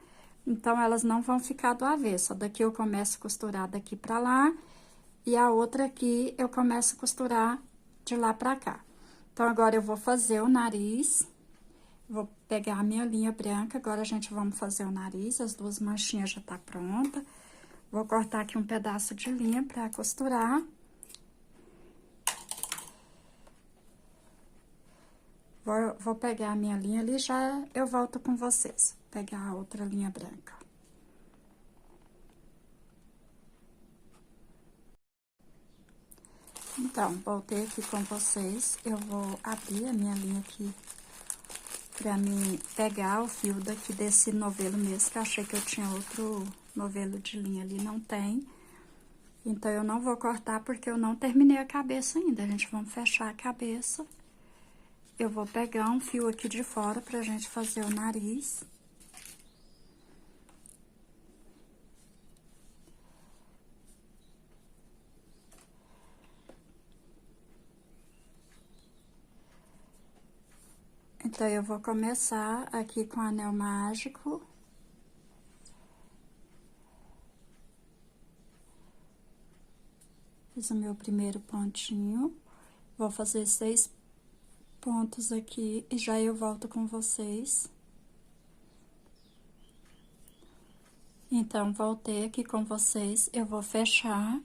Então, elas não vão ficar do avesso. Daqui eu começo a costurar daqui pra lá. E a outra aqui eu começo a costurar de lá pra cá. Então, agora eu vou fazer o nariz. Vou pegar a minha linha branca, agora a gente vamos fazer o nariz, as 2 manchinhas já tá pronta. Vou cortar aqui um pedaço de linha pra costurar. Vou pegar a minha linha ali, já eu volto com vocês. Vou pegar a outra linha branca. Então, voltei aqui com vocês. Eu vou abrir a minha linha aqui pra mim pegar o fio daqui desse novelo mesmo, que eu achei que eu tinha outro novelo de linha ali, não tem. Então, eu não vou cortar porque eu não terminei a cabeça ainda. A gente vai fechar a cabeça. Eu vou pegar um fio aqui de fora pra gente fazer o nariz. Então, eu vou começar aqui com o anel mágico. Fiz o meu primeiro pontinho. Vou fazer 6 pontos aqui e já eu volto com vocês. Então, voltei aqui com vocês, eu vou fechar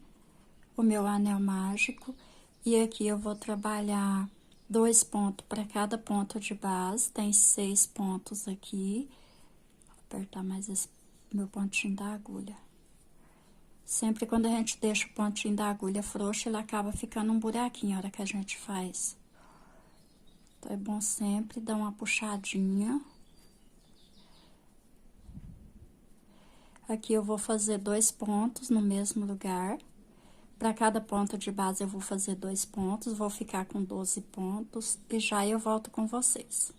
o meu anel mágico e aqui eu vou trabalhar 2 pontos para cada ponto de base, tem 6 pontos aqui. Vou apertar mais esse meu pontinho da agulha. Sempre quando a gente deixa o pontinho da agulha frouxo, ele acaba ficando um buraquinho a hora que a gente faz. Então, é bom sempre dar uma puxadinha. Aqui eu vou fazer 2 pontos no mesmo lugar. Para cada ponto de base, eu vou fazer 2 pontos, vou ficar com 12 pontos e já eu volto com vocês.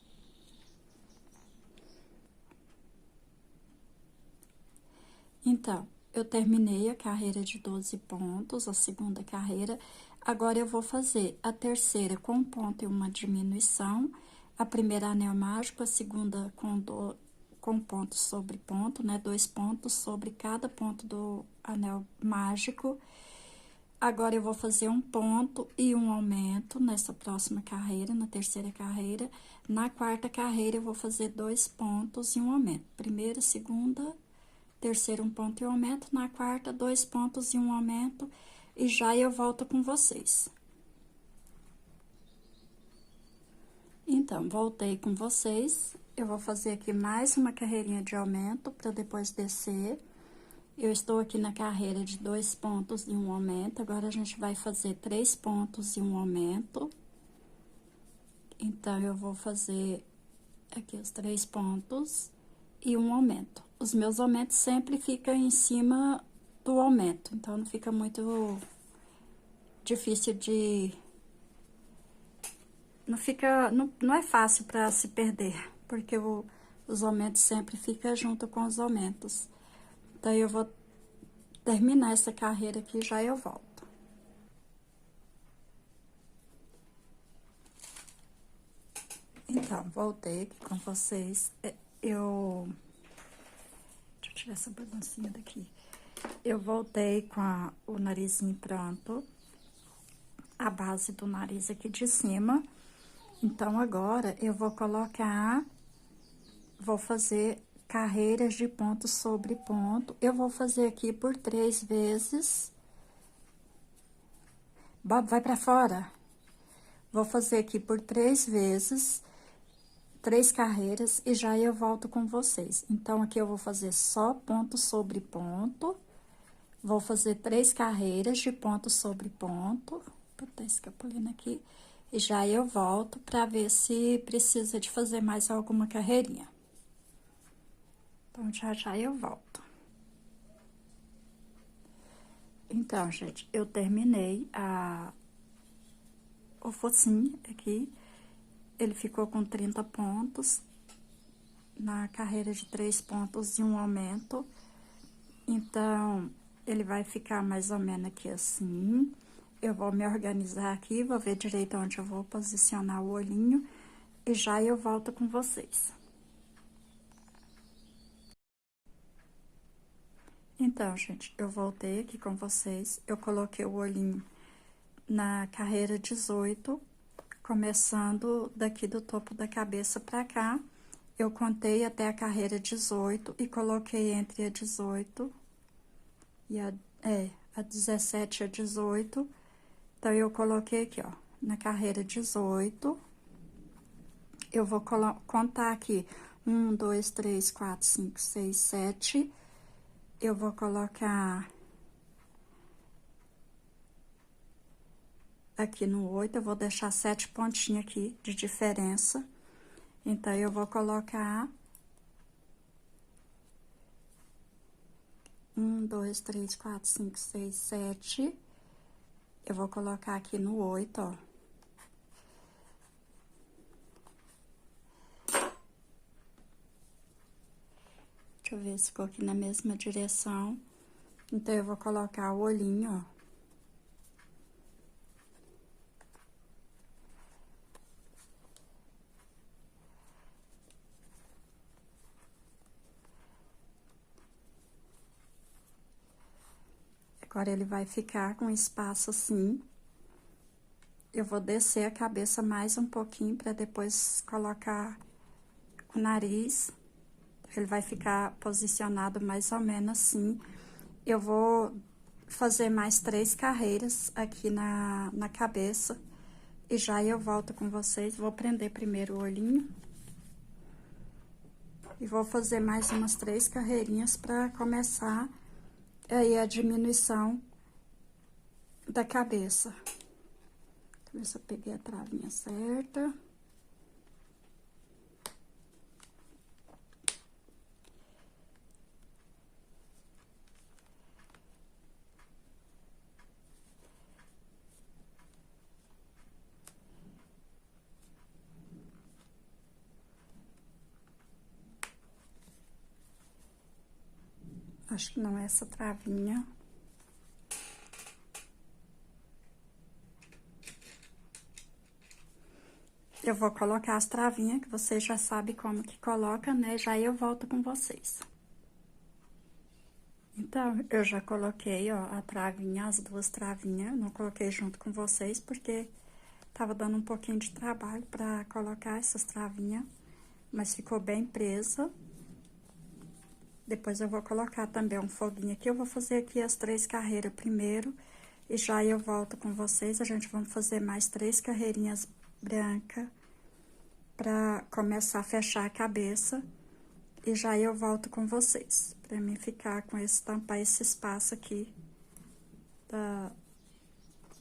Então, eu terminei a carreira de 12 pontos, a segunda carreira. Agora, eu vou fazer a terceira com um ponto e uma diminuição, a primeira anel mágico, a segunda com ponto sobre ponto, né? 2 pontos sobre cada ponto do anel mágico. Agora, eu vou fazer um ponto e um aumento nessa próxima carreira, na terceira carreira. Na quarta carreira, eu vou fazer 2 pontos e um aumento. Primeira, segunda, terceira, um ponto e um aumento. Na quarta, 2 pontos e um aumento. E já eu volto com vocês. Então, voltei com vocês. Eu vou fazer aqui mais uma carreirinha de aumento para depois descer. Eu estou aqui na carreira de 2 pontos e um aumento. Agora, a gente vai fazer 3 pontos e um aumento. Então, eu vou fazer aqui os 3 pontos e um aumento. Os meus aumentos sempre ficam em cima do aumento, então, não fica muito difícil de... Não é fácil para se perder, porque os aumentos sempre ficam junto com os aumentos. Daí, eu vou terminar essa carreira aqui e já eu volto. Então, voltei aqui com vocês. Deixa eu tirar essa baguncinha daqui. Eu voltei com o narizinho pronto, a base do nariz aqui de cima. Então, agora, eu vou fazer carreiras de ponto sobre ponto. Eu vou fazer aqui por 3 vezes. Bob, vai pra fora. Vou fazer aqui por 3 vezes, 3 carreiras, e já eu volto com vocês. Então, aqui eu vou fazer só ponto sobre ponto. Vou fazer 3 carreiras de ponto sobre ponto. Vou botar a escapulina aqui. E já eu volto pra ver se precisa de fazer mais alguma carreirinha. Então, já eu volto. Então, gente, eu terminei o focinho aqui. Ele ficou com 30 pontos na carreira de 3 pontos e um aumento. Então, ele vai ficar mais ou menos aqui assim. Eu vou me organizar aqui, vou ver direito onde eu vou posicionar o olhinho. E já eu volto com vocês. Então, gente, eu voltei aqui com vocês. Eu coloquei o olhinho na carreira 18, começando daqui do topo da cabeça pra cá. Eu contei até a carreira 18 e coloquei entre a 18 e a 17 e a 18. Então, eu coloquei aqui, ó, na carreira 18. Eu vou contar aqui 1, 2, 3, 4, 5, 6, 7. Eu vou colocar aqui no 8, eu vou deixar 7 pontinhos aqui de diferença. Então, eu vou colocar 1, 2, 3, 4, 5, 6, 7. Eu vou colocar aqui no 8, ó. Deixa eu ver se ficou aqui na mesma direção. Então, eu vou colocar o olhinho, ó. Agora, ele vai ficar com espaço assim. Eu vou descer a cabeça mais um pouquinho para depois colocar o nariz. Ele vai ficar posicionado mais ou menos assim. Eu vou fazer mais 3 carreiras aqui na cabeça. E já eu volto com vocês. Vou prender primeiro o olhinho. E vou fazer mais umas 3 carreirinhas para começar aí a diminuição da cabeça. Deixa eu ver se eu peguei a travinha certa. Acho que não é essa travinha. Eu vou colocar as travinhas, que vocês já sabem como que coloca, né? Já eu volto com vocês. Então, eu já coloquei, ó, a travinha, as duas travinhas. Não coloquei junto com vocês, porque tava dando um pouquinho de trabalho pra colocar essas travinhas. Mas ficou bem presa. Depois eu vou colocar também um foguinho aqui. Eu vou fazer aqui as 3 carreiras primeiro. E já eu volto com vocês. A gente vai fazer mais 3 carreirinhas brancas. Pra começar a fechar a cabeça. E já eu volto com vocês. Pra mim ficar com tampar esse espaço aqui.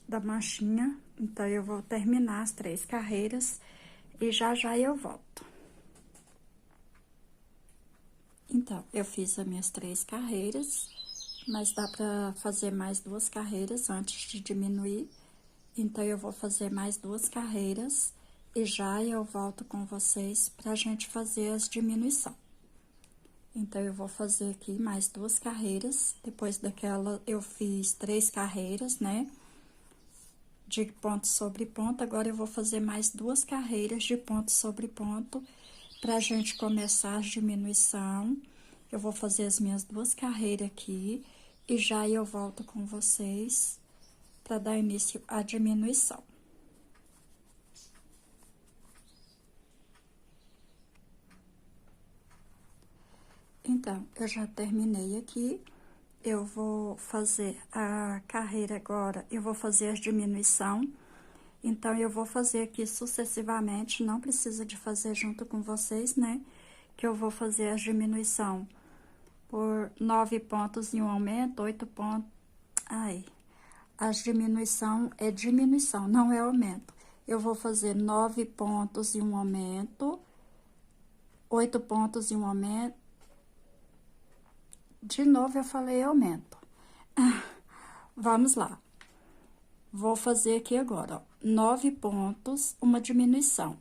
Da manchinha. Então, eu vou terminar as 3 carreiras. E já eu volto. Então, eu fiz as minhas 3 carreiras, mas dá pra fazer mais 2 carreiras antes de diminuir. Então, eu vou fazer mais 2 carreiras e já eu volto com vocês pra gente fazer as diminuição. Então, eu vou fazer aqui mais 2 carreiras, depois daquela eu fiz 3 carreiras, né? De ponto sobre ponto, agora eu vou fazer mais 2 carreiras de ponto sobre ponto, pra gente começar a diminuição. Eu vou fazer as minhas 2 carreiras aqui, e já eu volto com vocês pra dar início à diminuição. Então, eu já terminei aqui, eu vou fazer a carreira agora, eu vou fazer as diminuição. Então, eu vou fazer aqui sucessivamente, não precisa de fazer junto com vocês, né? Que eu vou fazer a diminuição por 9 pontos em um aumento, 8 pontos... Ai, a diminuição é diminuição, não é aumento. Eu vou fazer 9 pontos em um aumento, 8 pontos em um aumento... De novo, eu falei aumento. Vamos lá. Vou fazer aqui agora, ó, 9 pontos, uma diminuição.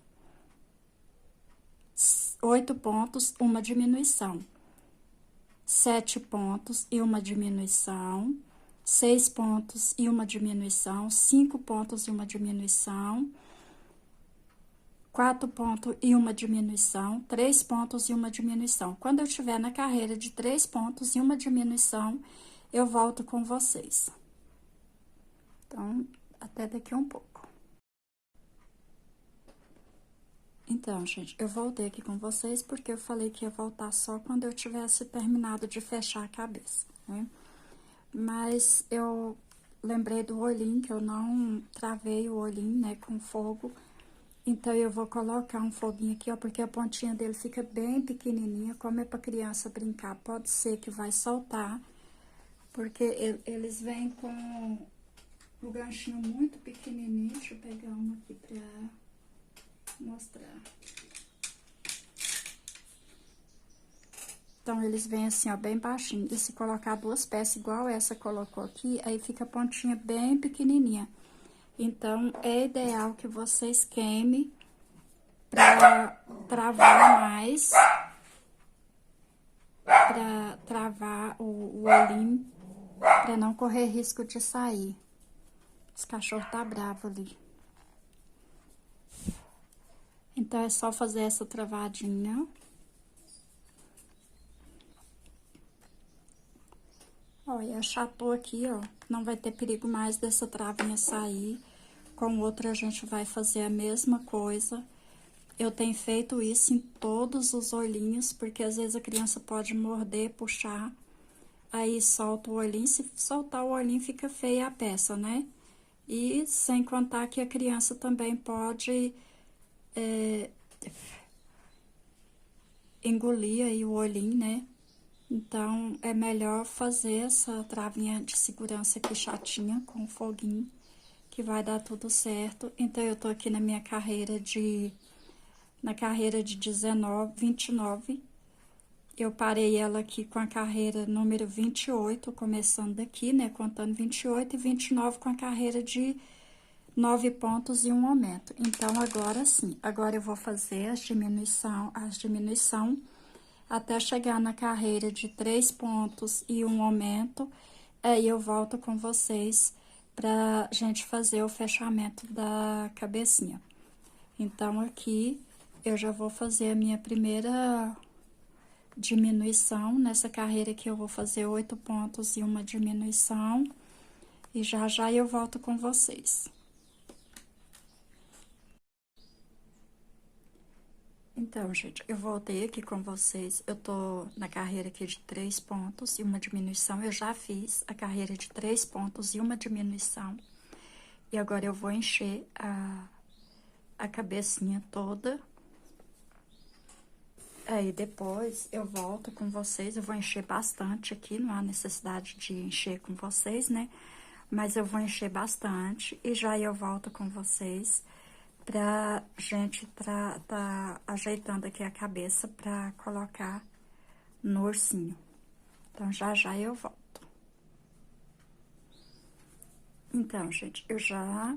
8 pontos, uma diminuição. 7 pontos e uma diminuição. 6 pontos e uma diminuição. 5 pontos e uma diminuição. 4 pontos e uma diminuição. 3 pontos e uma diminuição. Quando eu estiver na carreira de 3 pontos e uma diminuição, eu volto com vocês. Então, até daqui um pouco. Então, gente, eu voltei aqui com vocês porque eu falei que ia voltar só quando eu tivesse terminado de fechar a cabeça, né? Mas eu lembrei do olhinho, que eu não travei o olhinho, né, com fogo. Então, eu vou colocar um foguinho aqui, ó, porque a pontinha dele fica bem pequenininha. Como é pra criança brincar, pode ser que vai soltar, porque eles vêm com o ganchinho muito pequenininho. Deixa eu pegar uma aqui pra mostrar. Então, eles vêm assim, ó, bem baixinho. E se colocar 2 peças igual essa colocou aqui, aí fica a pontinha bem pequenininha. Então, é ideal que vocês queimem pra travar mais, pra travar o olhinho, pra não correr risco de sair. Os cachorros tá bravo ali. Então, é só fazer essa travadinha. Ó, e achatou aqui, ó, não vai ter perigo mais dessa travinha sair. Com outra, a gente vai fazer a mesma coisa. Eu tenho feito isso em todos os olhinhos, porque às vezes a criança pode morder, puxar, aí solta o olhinho. Se soltar o olhinho, fica feia a peça, né? E sem contar que a criança também pode engolir aí o olhinho, né? Então, é melhor fazer essa travinha de segurança aqui chatinha, com foguinho, que vai dar tudo certo. Então, eu tô aqui na minha carreira de... Na carreira de 29. Eu parei ela aqui com a carreira número 28, começando daqui, né? Contando 28 e 29 com a carreira de 9 pontos e um aumento. Então, agora sim, agora eu vou fazer as diminuição. até chegar na carreira de 3 pontos e um aumento, aí eu volto com vocês pra gente fazer o fechamento da cabecinha. Então, aqui, eu já vou fazer a minha primeira diminuição. Nessa carreira aqui, eu vou fazer 8 pontos e uma diminuição. E já já eu volto com vocês. Então, gente, eu voltei aqui com vocês. Eu tô na carreira aqui de 3 pontos e uma diminuição. Eu já fiz a carreira de 3 pontos e uma diminuição. E agora eu vou encher a cabecinha toda. Aí depois eu volto com vocês, eu vou encher bastante aqui, não há necessidade de encher com vocês, né? Mas eu vou encher bastante e já eu volto com vocês pra gente tá ajeitando aqui a cabeça pra colocar no ursinho. Então, já já eu volto. Então, gente, eu já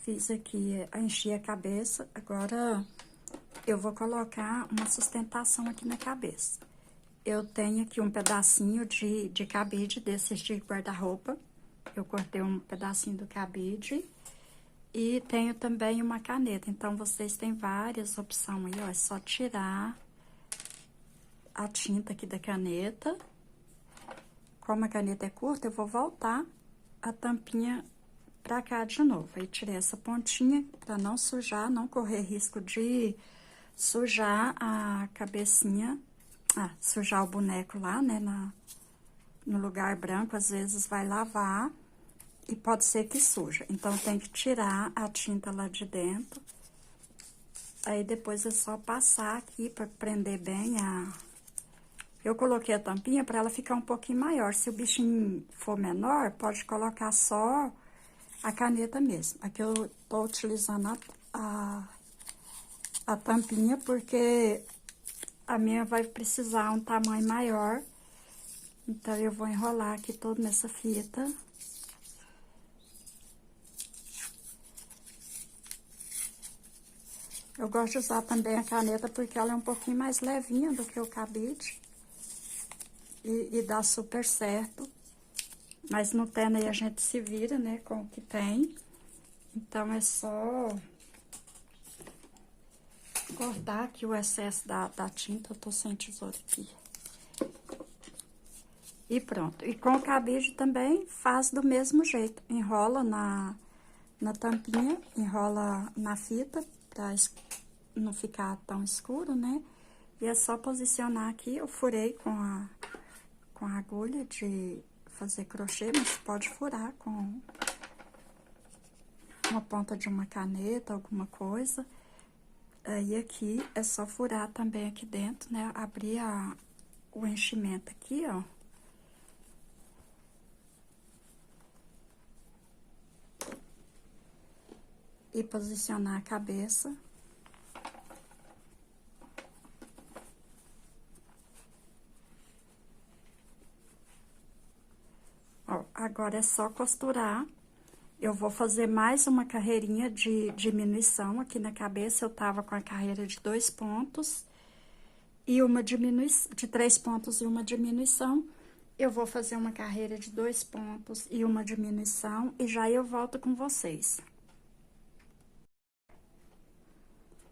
fiz aqui, enchi a cabeça, agora eu vou colocar uma sustentação aqui na cabeça. Eu tenho aqui um pedacinho de cabide desses de guarda-roupa. Eu cortei um pedacinho do cabide. E tenho também uma caneta. Então, vocês têm várias opções aí, ó. É só tirar a tinta aqui da caneta. Como a caneta é curta, eu vou voltar a tampinha pra cá de novo. Aí, tirei essa pontinha pra não sujar, não correr risco de sujar a cabecinha, sujar o boneco lá, né, no lugar branco, às vezes vai lavar e pode ser que suja. Então, tem que tirar a tinta lá de dentro. Aí, depois é só passar aqui pra prender bem a... Eu coloquei a tampinha pra ela ficar um pouquinho maior. Se o bichinho for menor, pode colocar só a caneta mesmo. Aqui eu tô utilizando a tampinha porque a minha vai precisar um tamanho maior. Então, eu vou enrolar aqui todo nessa fita. Eu gosto de usar também a caneta porque ela é um pouquinho mais levinha do que o cabide. E dá super certo. Mas no tênis aí a gente se vira, né, com o que tem. Então, é só cortar aqui o excesso da tinta. Eu tô sem tesoura aqui. E pronto. E com o cabide também faz do mesmo jeito. Enrola na tampinha, enrola na fita, pra não ficar tão escuro, né? E é só posicionar aqui. Eu furei com a agulha de fazer crochê, mas pode furar com uma ponta de uma caneta, alguma coisa. Aí, aqui, é só furar também aqui dentro, né? Abrir o enchimento aqui, ó. E posicionar a cabeça. Ó, agora é só costurar. Eu vou fazer mais uma carreirinha de diminuição aqui na cabeça. Eu tava com a carreira de 2 pontos e uma diminuição, de 3 pontos e uma diminuição. Eu vou fazer uma carreira de 2 pontos e uma diminuição e já eu volto com vocês.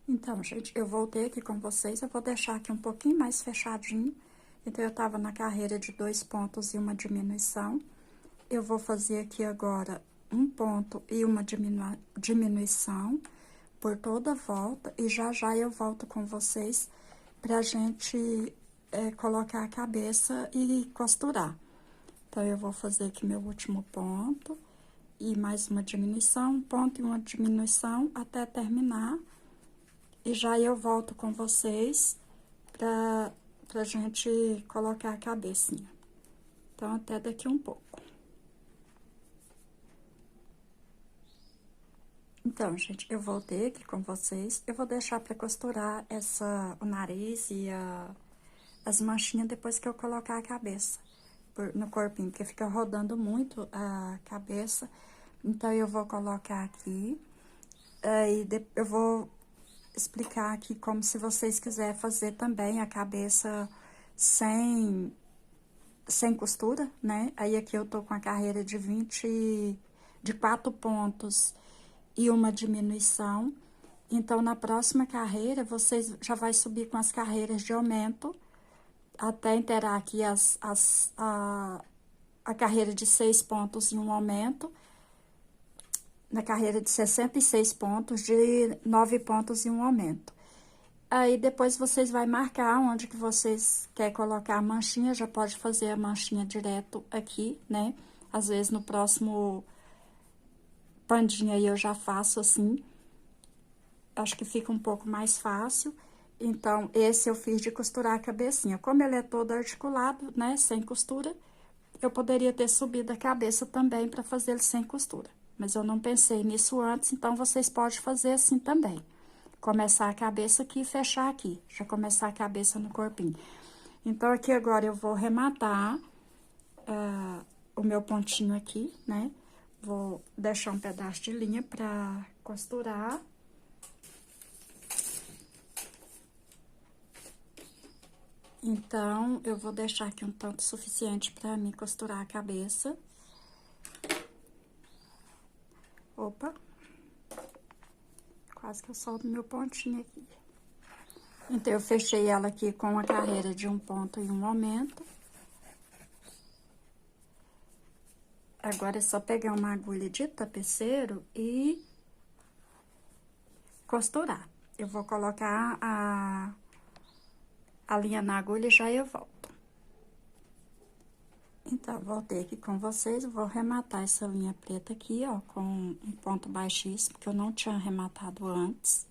Então, gente, eu voltei aqui com vocês, eu vou deixar aqui um pouquinho mais fechadinho. Então, eu tava na carreira de 2 pontos e uma diminuição. Eu vou fazer aqui agora um ponto e uma diminuição por toda a volta. E já já eu volto com vocês pra gente colocar a cabeça e costurar. Então, eu vou fazer aqui meu último ponto e mais uma diminuição, um ponto e uma diminuição até terminar. E já eu volto com vocês pra gente colocar a cabecinha. Então, até daqui um pouco. Então, gente, eu voltei aqui com vocês. Eu vou deixar pra costurar o nariz e as manchinhas depois que eu colocar a cabeça no corpinho, porque fica rodando muito a cabeça. Então, eu vou colocar aqui. Aí, eu vou explicar aqui como se vocês quiserem fazer também a cabeça sem costura, né? Aí aqui eu tô com a carreira de 4 pontos e uma diminuição. Então, na próxima carreira, vocês já vai subir com as carreiras de aumento, até inteirar aqui a carreira de 6 pontos e um aumento, na carreira de 66 pontos, de 9 pontos e um aumento. Aí, depois, vocês vai marcar onde que vocês querem colocar a manchinha, já pode fazer a manchinha direto aqui, né? Às vezes, no próximo pandinha aí, eu já faço assim. Acho que fica um pouco mais fácil. Então, esse eu fiz de costurar a cabecinha. Como ele é todo articulado, né, sem costura, eu poderia ter subido a cabeça também para fazer ele sem costura. Mas eu não pensei nisso antes, então vocês podem fazer assim também. Começar a cabeça aqui e fechar aqui. Já começar a cabeça no corpinho. Então, aqui agora eu vou rematar o meu pontinho aqui, né? Vou deixar um pedaço de linha pra costurar. Então, eu vou deixar aqui um tanto suficiente pra mim costurar a cabeça. Opa! Quase que eu solto meu pontinho aqui. Então, eu fechei ela aqui com a carreira de 1 ponto e um aumento. Agora, é só pegar uma agulha de tapeceiro e costurar. Eu vou colocar a linha na agulha e já eu volto. Então, voltei aqui com vocês, vou arrematar essa linha preta aqui, ó, com um ponto baixíssimo, que eu não tinha arrematado antes.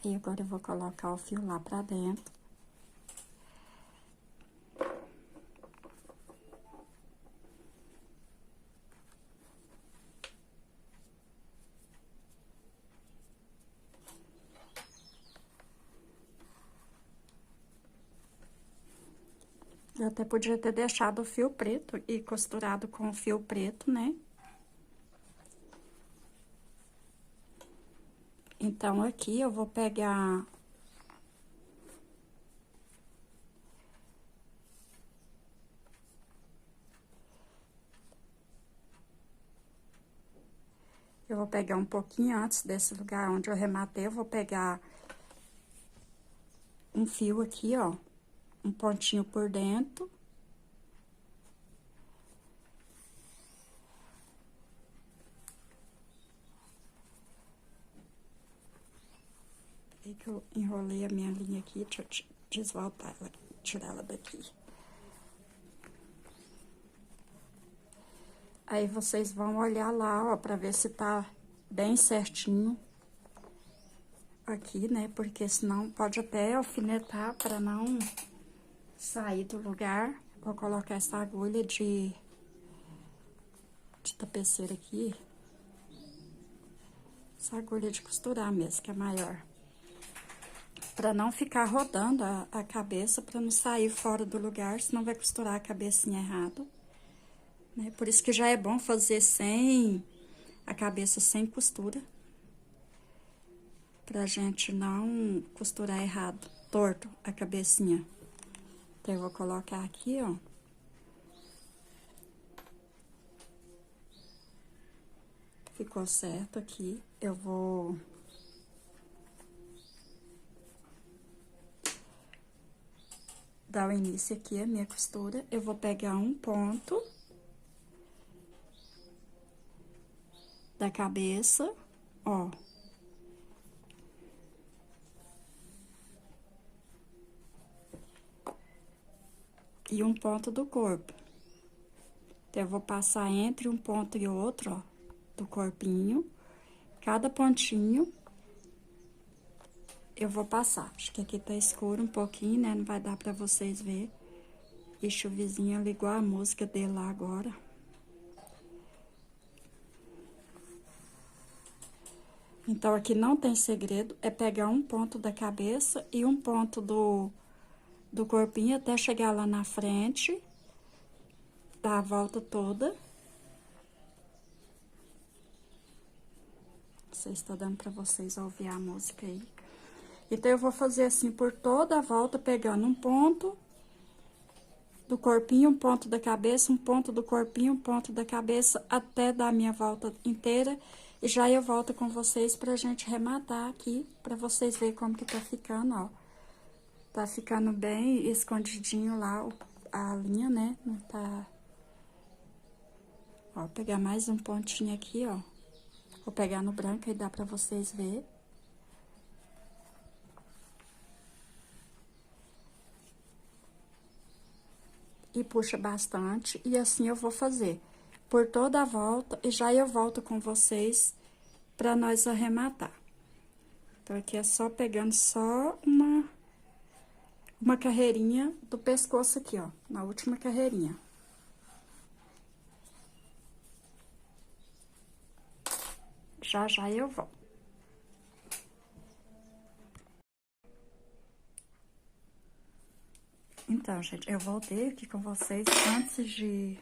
E agora eu vou colocar o fio lá pra dentro. Eu até podia ter deixado o fio preto e costurado com o fio preto, né? Então, aqui eu vou pegar... Eu vou pegar um pouquinho antes desse lugar onde eu rematei, eu vou pegar um fio aqui, ó, um pontinho por dentro. Aí que eu enrolei a minha linha aqui, deixa eu desvoltar ela, tirar ela daqui. Aí, vocês vão olhar lá, ó, pra ver se tá bem certinho aqui, né? Porque senão pode até alfinetar pra não sair do lugar. Vou colocar essa agulha de tapeceira aqui. Essa agulha de costurar mesmo, que é maior. Pra não ficar rodando a cabeça, pra não sair fora do lugar, senão vai costurar a cabecinha errado. Né? Por isso que já é bom fazer a cabeça sem costura. Pra gente não costurar errado, torto a cabecinha. Então, eu vou colocar aqui, ó. Ficou certo aqui. Eu vou... dar o início aqui, a minha costura. Eu vou pegar um ponto da cabeça, ó. E um ponto do corpo. Então, eu vou passar entre um ponto e outro, ó, do corpinho. Cada pontinho, eu vou passar. Acho que aqui tá escuro um pouquinho, né? Não vai dar pra vocês verem. Ixi, o vizinho ligou a música dele lá agora. Então, aqui não tem segredo, é pegar um ponto da cabeça e um ponto do corpinho até chegar lá na frente, dar a volta toda. sei se tá dando pra vocês ouvir a música aí. Então, eu vou fazer assim por toda a volta, pegando um ponto do corpinho, um ponto da cabeça, um ponto do corpinho, um ponto da cabeça, até dar a minha volta inteira. E já eu volto com vocês pra gente rematar aqui, pra vocês verem como que tá ficando, ó. Tá ficando bem escondidinho lá a linha, né? Não tá... Ó, vou pegar mais um pontinho aqui, ó. Vou pegar no branco e dá pra vocês verem. E puxa bastante, e assim eu vou fazer por toda a volta, e já eu volto com vocês pra nós arrematar. Então, aqui é só pegando só uma carreirinha do pescoço aqui, ó, na última carreirinha. Já já eu volto. Então, gente, eu voltei aqui com vocês antes de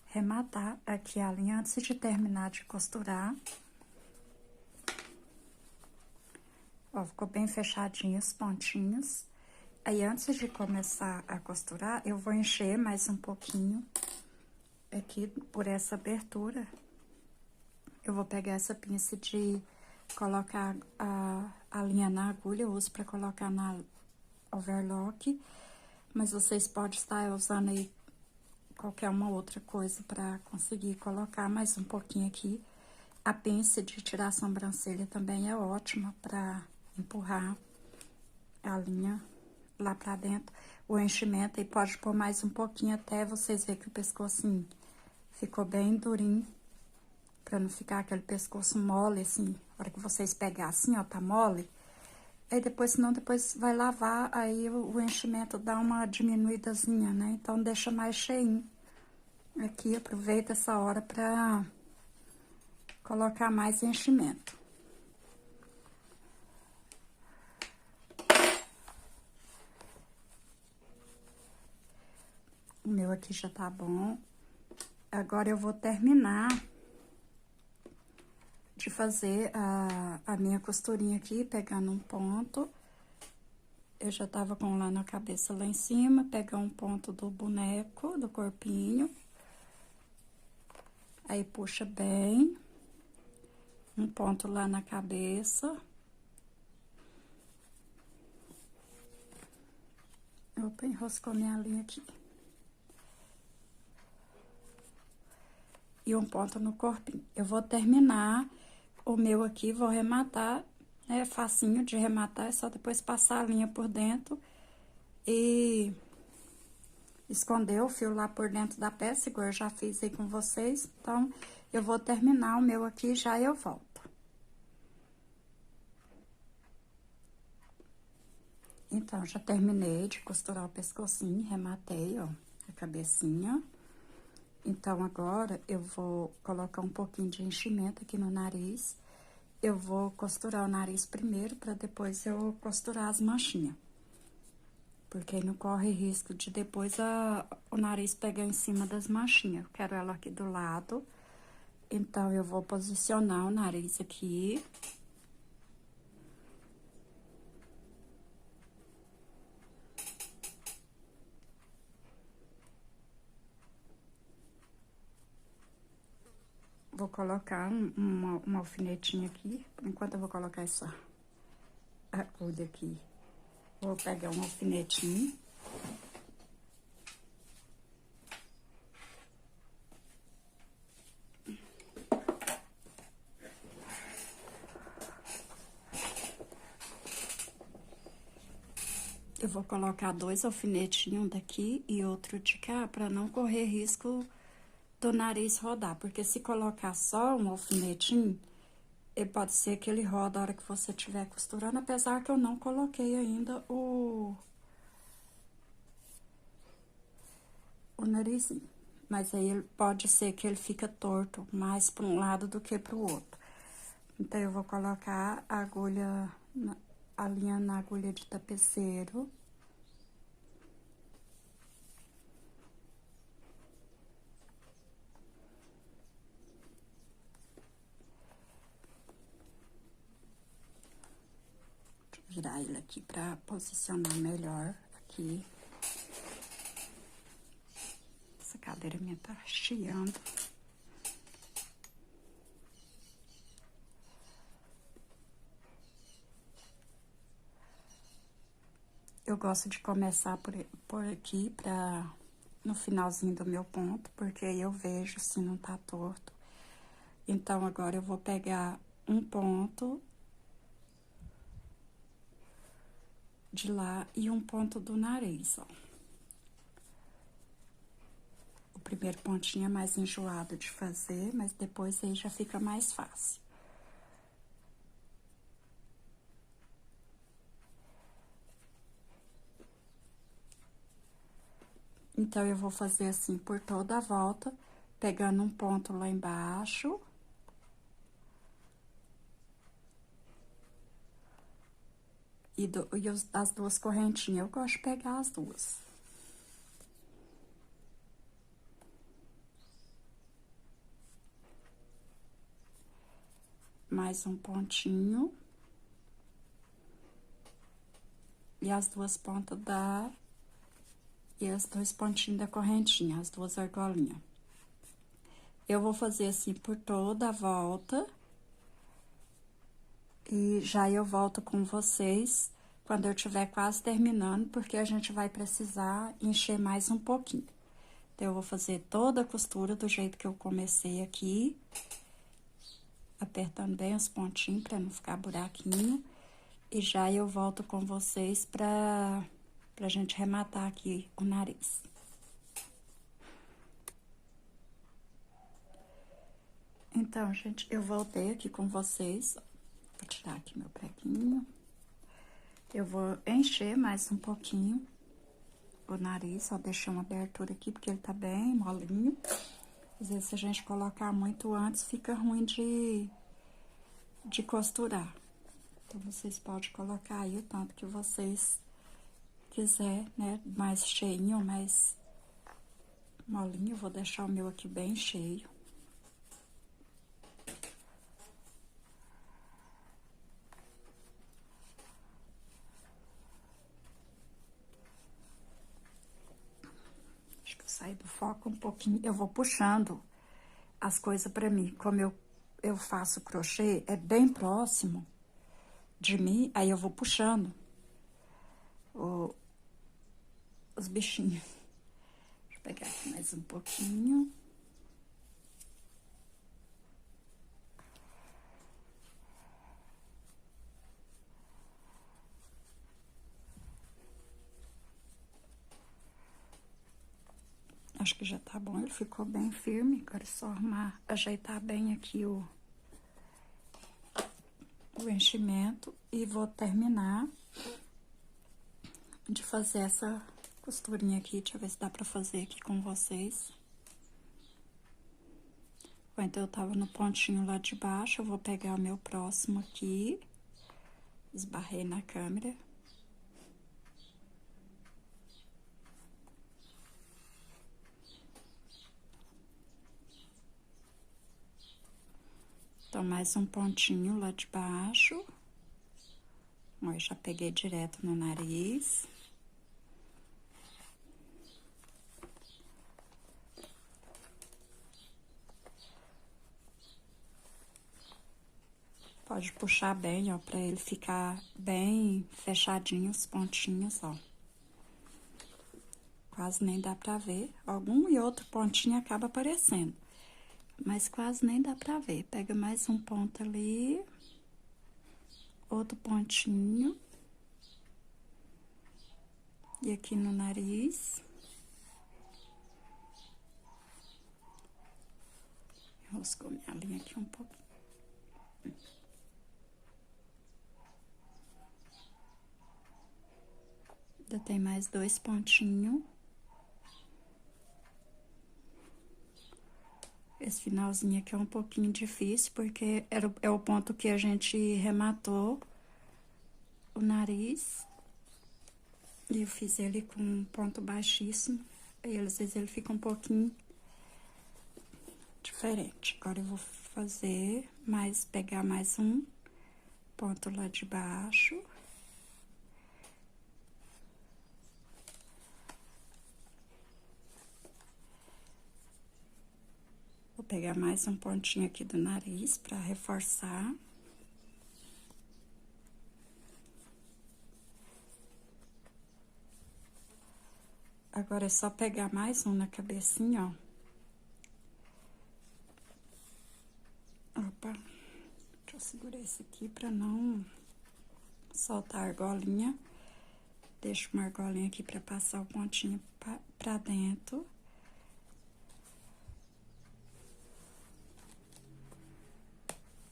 rematar aqui a linha, antes de terminar de costurar. Ó, ficou bem fechadinho os pontinhos. Aí, antes de começar a costurar, eu vou encher mais um pouquinho aqui por essa abertura. Eu vou pegar essa pinça de colocar a linha na agulha, eu uso pra colocar na overlock. Mas vocês podem estar usando aí qualquer uma outra coisa pra conseguir colocar mais um pouquinho aqui. A pinça de tirar a sobrancelha também é ótima pra empurrar a linha lá pra dentro. O enchimento aí pode pôr mais um pouquinho até vocês verem que o pescocinho ficou bem durinho. Pra não ficar aquele pescoço mole, assim. A hora que vocês pegar assim, ó, tá mole. Aí depois, senão depois vai lavar, aí o enchimento dá uma diminuídazinha, né? Então, deixa mais cheinho. Aqui, aproveita essa hora pra colocar mais enchimento. O meu aqui já tá bom. Agora, eu vou terminar de fazer a minha costurinha aqui, pegando um ponto. Eu já tava com lá na cabeça lá em cima, pegar um ponto do boneco, do corpinho. Aí, puxa bem. Um ponto lá na cabeça. Opa, enroscou minha linha aqui. E um ponto no corpinho. Eu vou terminar o meu aqui, vou arrematar, é facinho de arrematar, é só depois passar a linha por dentro e esconder o fio lá por dentro da peça, igual eu já fiz aí com vocês. Então, eu vou terminar o meu aqui, já eu volto. Então, já terminei de costurar o pescocinho, rematei, ó, a cabecinha. Então, agora, eu vou colocar um pouquinho de enchimento aqui no nariz. Eu vou costurar o nariz primeiro, pra depois eu costurar as manchinhas. Porque aí não corre risco de depois o nariz pegar em cima das manchinhas. Eu quero ela aqui do lado. Então, eu vou posicionar o nariz aqui. Vou colocar uma alfinetinha aqui. Por enquanto, eu vou colocar essa agulha aqui. Vou pegar um alfinetinho. Eu vou colocar 2 alfinetinhos, um daqui e outro de cá, pra não correr risco do nariz rodar. Porque se colocar só um alfinetinho, pode ser que ele roda a hora que você estiver costurando, apesar que eu não coloquei ainda o narizinho. Mas aí pode ser que ele fica torto mais para um lado do que para o outro. Então, eu vou colocar a agulha, a linha na agulha de tapeceiro. virar ele aqui pra posicionar melhor aqui. Essa cadeira minha tá chiando. Eu gosto de começar por aqui no finalzinho do meu ponto, porque aí eu vejo se não tá torto. Então, agora eu vou pegar um ponto de lá e um ponto do nariz, ó. O primeiro pontinho é mais enjoado de fazer, mas depois aí já fica mais fácil. Então, eu vou fazer assim por toda a volta, pegando um ponto lá embaixo. E as duas correntinhas, eu gosto de pegar as duas. Mais um pontinho. E as duas pontas e os dois pontinhos da correntinha, as duas argolinhas. Eu vou fazer assim por toda a volta. E já eu volto com vocês quando eu estiver quase terminando, porque a gente vai precisar encher mais um pouquinho. Então, eu vou fazer toda a costura do jeito que eu comecei aqui. Apertando bem os pontinhos pra não ficar buraquinho. E já eu volto com vocês pra gente rematar aqui o nariz. Então, gente, eu voltei aqui com vocês. Vou tirar aqui meu preguinho. Eu vou encher mais um pouquinho o nariz, só deixar uma abertura aqui, porque ele tá bem molinho. Às vezes, se a gente colocar muito antes, fica ruim de costurar. Então, vocês podem colocar aí o tanto que vocês quiser, né? Mais cheinho, mais molinho. Vou deixar o meu aqui bem cheio. Acho que eu saí do foco um pouquinho. Eu vou puxando as coisas pra mim. Como eu faço crochê, é bem próximo de mim, aí eu vou puxando os bichinhos. Deixa eu pegar aqui mais um pouquinho. Acho que já tá bom, ele ficou bem firme. Agora é só arrumar, ajeitar bem aqui o enchimento. E vou terminar de fazer essa costurinha aqui. Deixa eu ver se dá pra fazer aqui com vocês. Bom, então, eu tava no pontinho lá de baixo, eu vou pegar o meu próximo aqui. Esbarrei na câmera. Então, mais um pontinho lá de baixo. Ó, eu já peguei direto no nariz. Pode puxar bem, ó, pra ele ficar bem fechadinho os pontinhos, ó. Quase nem dá pra ver. Algum e outro pontinho acaba aparecendo. Mas quase nem dá pra ver. Pega mais um ponto ali. Outro pontinho. E aqui no nariz. Enroscou minha linha aqui um pouquinho. Ainda tem mais dois pontinhos. Esse finalzinho aqui é um pouquinho difícil, porque é o ponto que a gente rematou o nariz. E eu fiz ele com um ponto baixíssimo. Aí, às vezes, ele fica um pouquinho diferente. Agora, eu vou fazer pegar mais um ponto lá de baixo. pegar mais um pontinho aqui do nariz pra reforçar. Agora é só pegar mais um na cabecinha, ó. Opa, deixa eu segurar esse aqui pra não soltar a argolinha. Deixo uma argolinha aqui pra passar o pontinho pra dentro.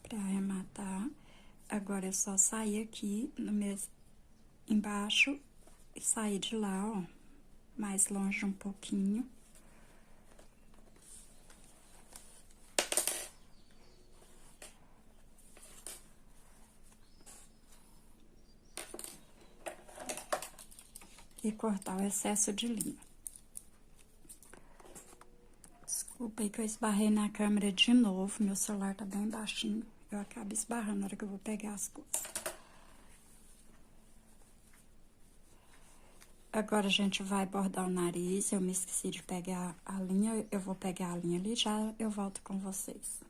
Pra arrematar. Agora é só sair aqui no mesmo, embaixo e sair de lá, ó. Mais longe um pouquinho. E cortar o excesso de linha. Desculpa aí que eu esbarrei na câmera de novo, meu celular tá bem baixinho. Eu acabo esbarrando na hora que eu vou pegar as coisas. Agora a gente vai bordar o nariz, eu me esqueci de pegar a linha, eu vou pegar a linha ali, já eu volto com vocês.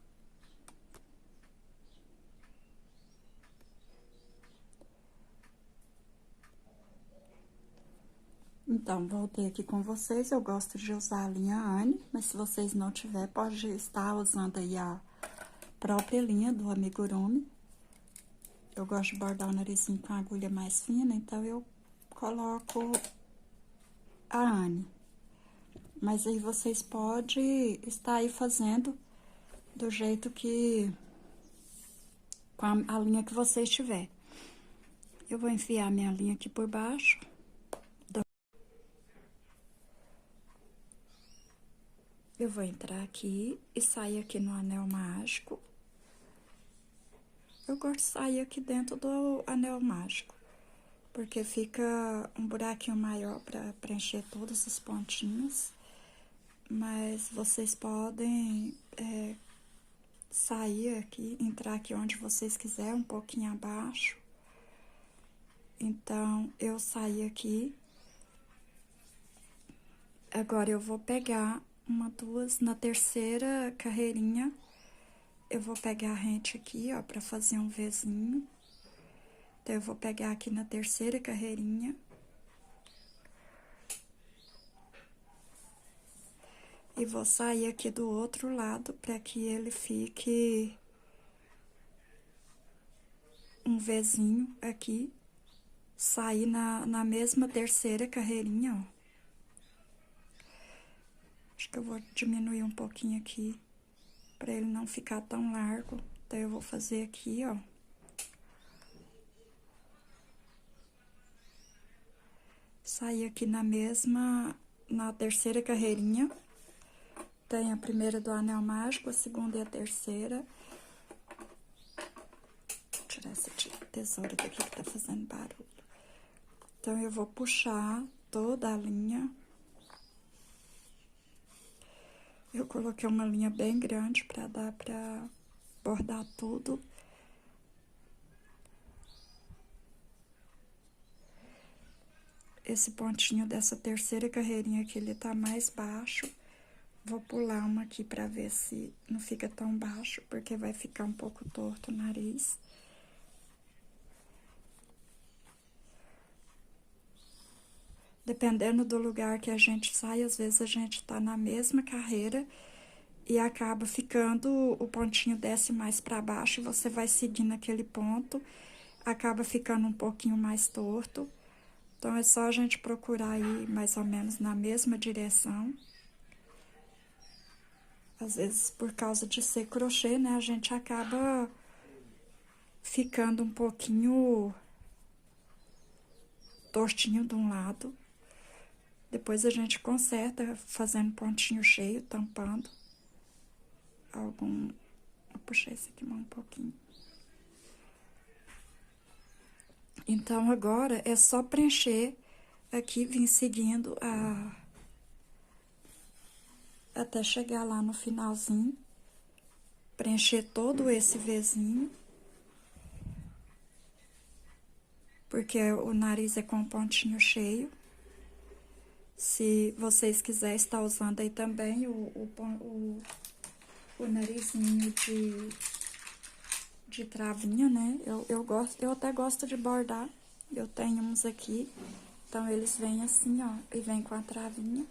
Então, voltei aqui com vocês, eu gosto de usar a linha Anne, mas se vocês não tiver, pode estar usando aí a própria linha do amigurumi. Eu gosto de bordar o narizinho com a agulha mais fina, então eu coloco a Anne. Mas aí vocês podem estar aí fazendo do jeito que... com a linha que vocês tiver. Eu vou enfiar minha linha aqui por baixo. Eu vou entrar aqui e sair aqui no anel mágico. Eu gosto de sair aqui dentro do anel mágico, porque fica um buraquinho maior para preencher todos os pontinhos. Mas vocês podem sair aqui, entrar aqui onde vocês quiserem, um pouquinho abaixo. Então, eu saí aqui. Agora, eu vou pegar na terceira carreirinha, eu vou pegar a rente aqui, ó, pra fazer um Vzinho. Então, eu vou pegar aqui na terceira carreirinha. E vou sair aqui do outro lado pra que ele fique um Vzinho aqui. Sair na mesma terceira carreirinha, ó. Acho que eu vou diminuir um pouquinho aqui, pra ele não ficar tão largo. Então, eu vou fazer aqui, ó. Sair aqui na terceira carreirinha. Tem a primeira do anel mágico, a segunda e a terceira. Vou tirar essa tesoura daqui que tá fazendo barulho. Então, eu vou puxar toda a linha. Eu coloquei uma linha bem grande pra dar pra bordar tudo. Esse pontinho dessa terceira carreirinha aqui, ele tá mais baixo. Vou pular uma aqui pra ver se não fica tão baixo, porque vai ficar um pouco torto o nariz. Dependendo do lugar que a gente sai, às vezes a gente tá na mesma carreira e acaba ficando, o pontinho desce mais pra baixo e você vai seguindo aquele ponto, acaba ficando um pouquinho mais torto. Então, é só a gente procurar ir mais ou menos na mesma direção. Às vezes, por causa de ser crochê, né, a gente acaba ficando um pouquinho tortinho de um lado. Depois a gente conserta fazendo pontinho cheio, tampando. Vou puxar esse aqui mais um pouquinho. Então, agora é só preencher aqui, vir seguindo até chegar lá no finalzinho. Preencher todo esse Vzinho. Porque o nariz é com pontinho cheio. Se vocês quiserem estar usando aí também o o narizinho de travinha, né? Eu até gosto de bordar. Eu tenho uns aqui, então eles vêm assim, ó, e vem com a travinha.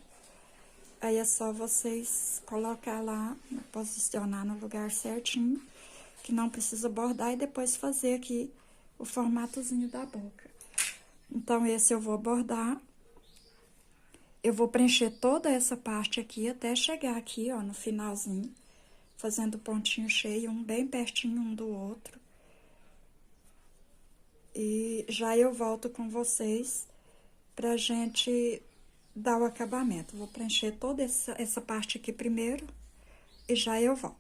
Aí é só vocês colocar lá, posicionar no lugar certinho, que não precisa bordar, e depois fazer aqui o formatozinho da boca. Então, esse eu vou bordar. Eu vou preencher toda essa parte aqui até chegar aqui, ó, no finalzinho, fazendo pontinho cheio, um bem pertinho um do outro. E já eu volto com vocês pra gente dar o acabamento. Vou preencher toda essa parte aqui primeiro e já eu volto.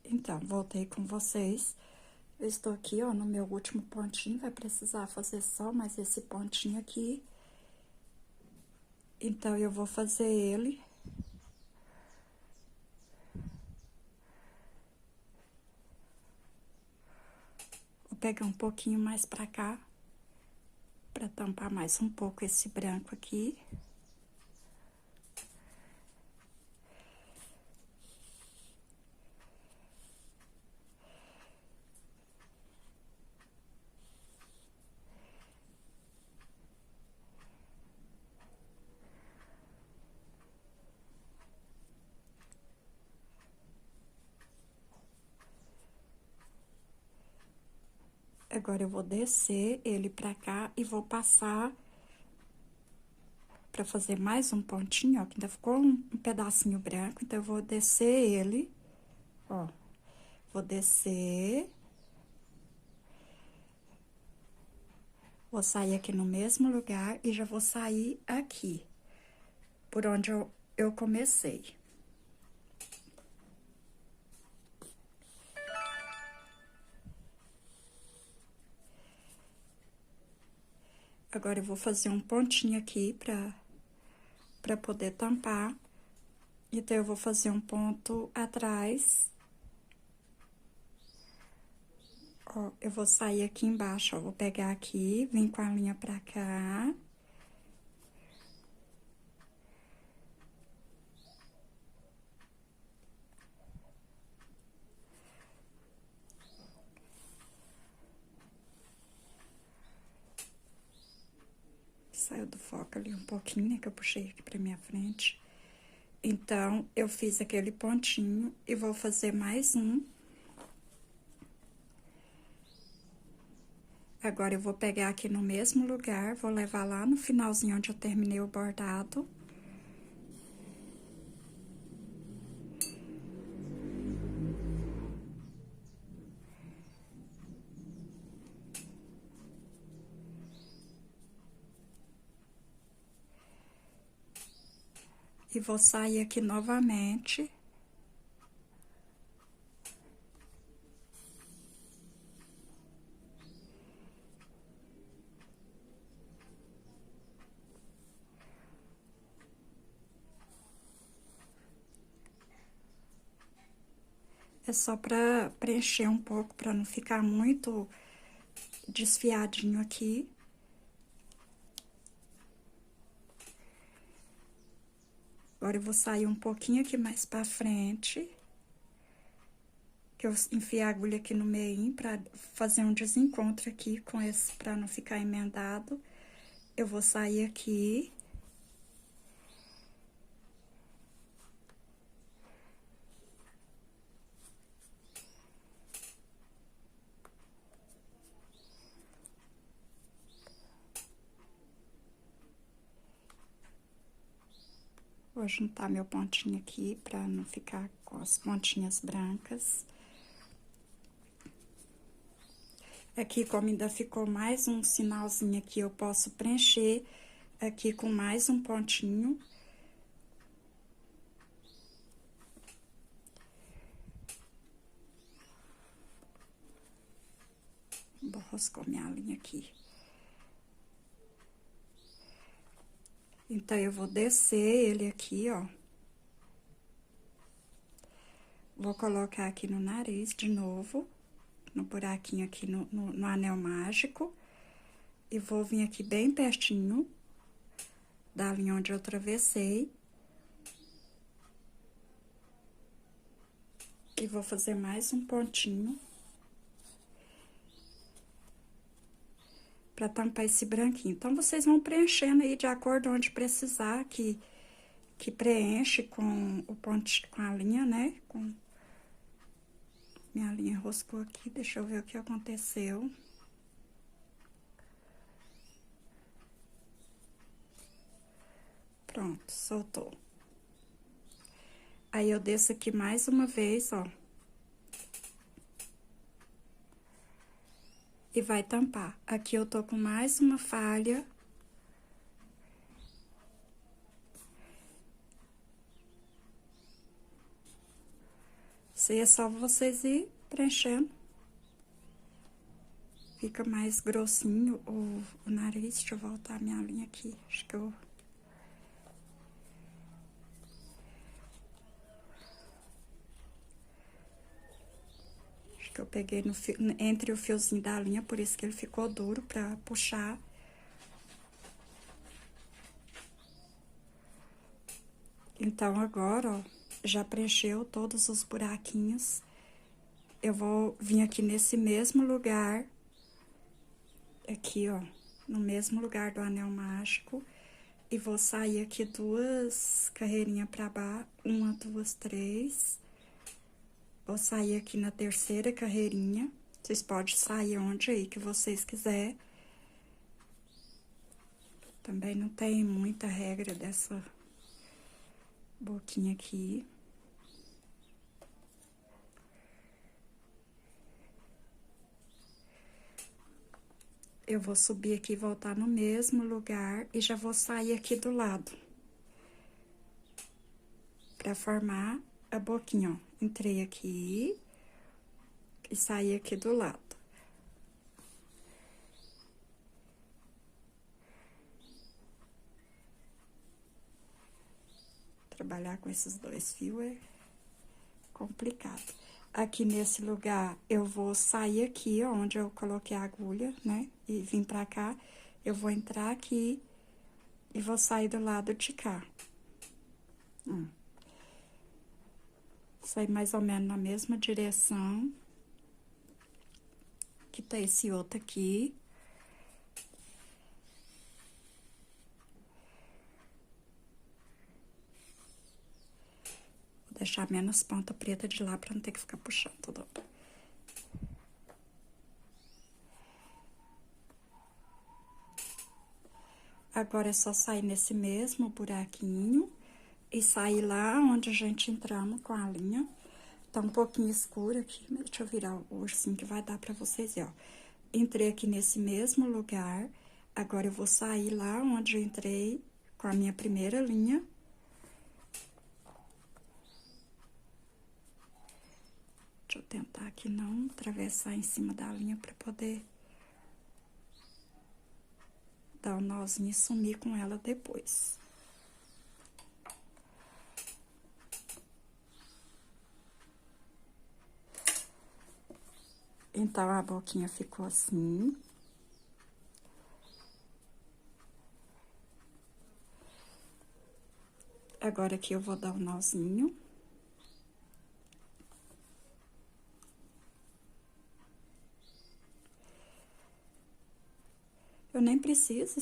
Então, voltei com vocês. Eu estou aqui, ó, no meu último pontinho. Vai precisar fazer só mais esse pontinho aqui. Então, eu vou fazer ele. Vou pegar um pouquinho mais pra cá, pra tampar mais um pouco esse branco aqui. Agora, eu vou descer ele pra cá e vou passar pra fazer mais um pontinho, ó, que ainda ficou um pedacinho branco. Então, eu vou descer ele, ó. Vou descer. Vou sair aqui no mesmo lugar e já vou sair aqui, por onde eu comecei. Agora, eu vou fazer um pontinho aqui pra poder tampar. Então, eu vou fazer um ponto atrás. Ó, eu vou sair aqui embaixo, ó, vou pegar aqui, vim com a linha pra cá. Saiu do foco ali um pouquinho, né, que eu puxei aqui pra minha frente. Então, eu fiz aquele pontinho e vou fazer mais um. Agora, eu vou pegar aqui no mesmo lugar, vou levar lá no finalzinho onde eu terminei o bordado. E vou sair aqui novamente. É só pra preencher um pouco, pra não ficar muito desfiadinho aqui. Agora, eu vou sair um pouquinho aqui mais pra frente. Que eu enfiei a agulha aqui no meio pra fazer um desencontro aqui com esse, pra não ficar emendado. Eu vou sair aqui. Vou juntar meu pontinho aqui pra não ficar com as pontinhas brancas. Aqui, como ainda ficou mais um sinalzinho aqui, eu posso preencher aqui com mais um pontinho. Roscou minha linha aqui. Então, eu vou descer ele aqui, ó. Vou colocar aqui no nariz de novo, no buraquinho aqui no anel mágico. E vou vir aqui bem pertinho da linha onde eu atravessei. E vou fazer mais um pontinho. Pra tampar esse branquinho. Então, vocês vão preenchendo aí de acordo onde precisar, que preenche com o ponto, com a linha, né? Minha linha enroscou aqui, deixa eu ver o que aconteceu. Pronto, soltou. Aí, eu desço aqui mais uma vez, ó. E vai tampar. Aqui eu tô com mais uma falha. Isso aí é só vocês ir preenchendo. Fica mais grossinho o nariz. Deixa eu voltar a minha linha aqui. Acho que eu... Acho que eu peguei no fio, entre o fiozinho da linha, por isso que ele ficou duro pra puxar. Então, agora, ó, já preencheu todos os buraquinhos. Eu vou vir aqui nesse mesmo lugar, aqui, ó, no mesmo lugar do anel mágico, e vou sair aqui 2 carreirinhas pra baixo, 1, 2, 3. Vou sair aqui na terceira carreirinha. Vocês podem sair onde aí que vocês quiserem. Também não tem muita regra dessa boquinha aqui. Eu vou subir aqui e voltar no mesmo lugar e já vou sair aqui do lado. Pra formar a boquinha, ó. Entrei aqui e saí aqui do lado. Trabalhar com esses 2 fios é complicado. Aqui nesse lugar, eu vou sair aqui, ó, onde eu coloquei a agulha, né? E vim pra cá. Eu vou entrar aqui e vou sair do lado de cá. Sair mais ou menos na mesma direção. Que tá esse outro aqui. Vou deixar menos ponta preta de lá pra não ter que ficar puxando toda hora. Agora, é só sair nesse mesmo buraquinho e sair lá onde a gente entramos com a linha. Tá um pouquinho escuro aqui, mas deixa eu virar o ursinho que vai dar pra vocês verem, ó. Entrei aqui nesse mesmo lugar, agora eu vou sair lá onde eu entrei com a minha primeira linha. Deixa eu tentar aqui não atravessar em cima da linha pra poder dar um nozinho e sumir com ela depois. Então, a boquinha ficou assim. Agora, aqui eu vou dar um nozinho. Eu nem preciso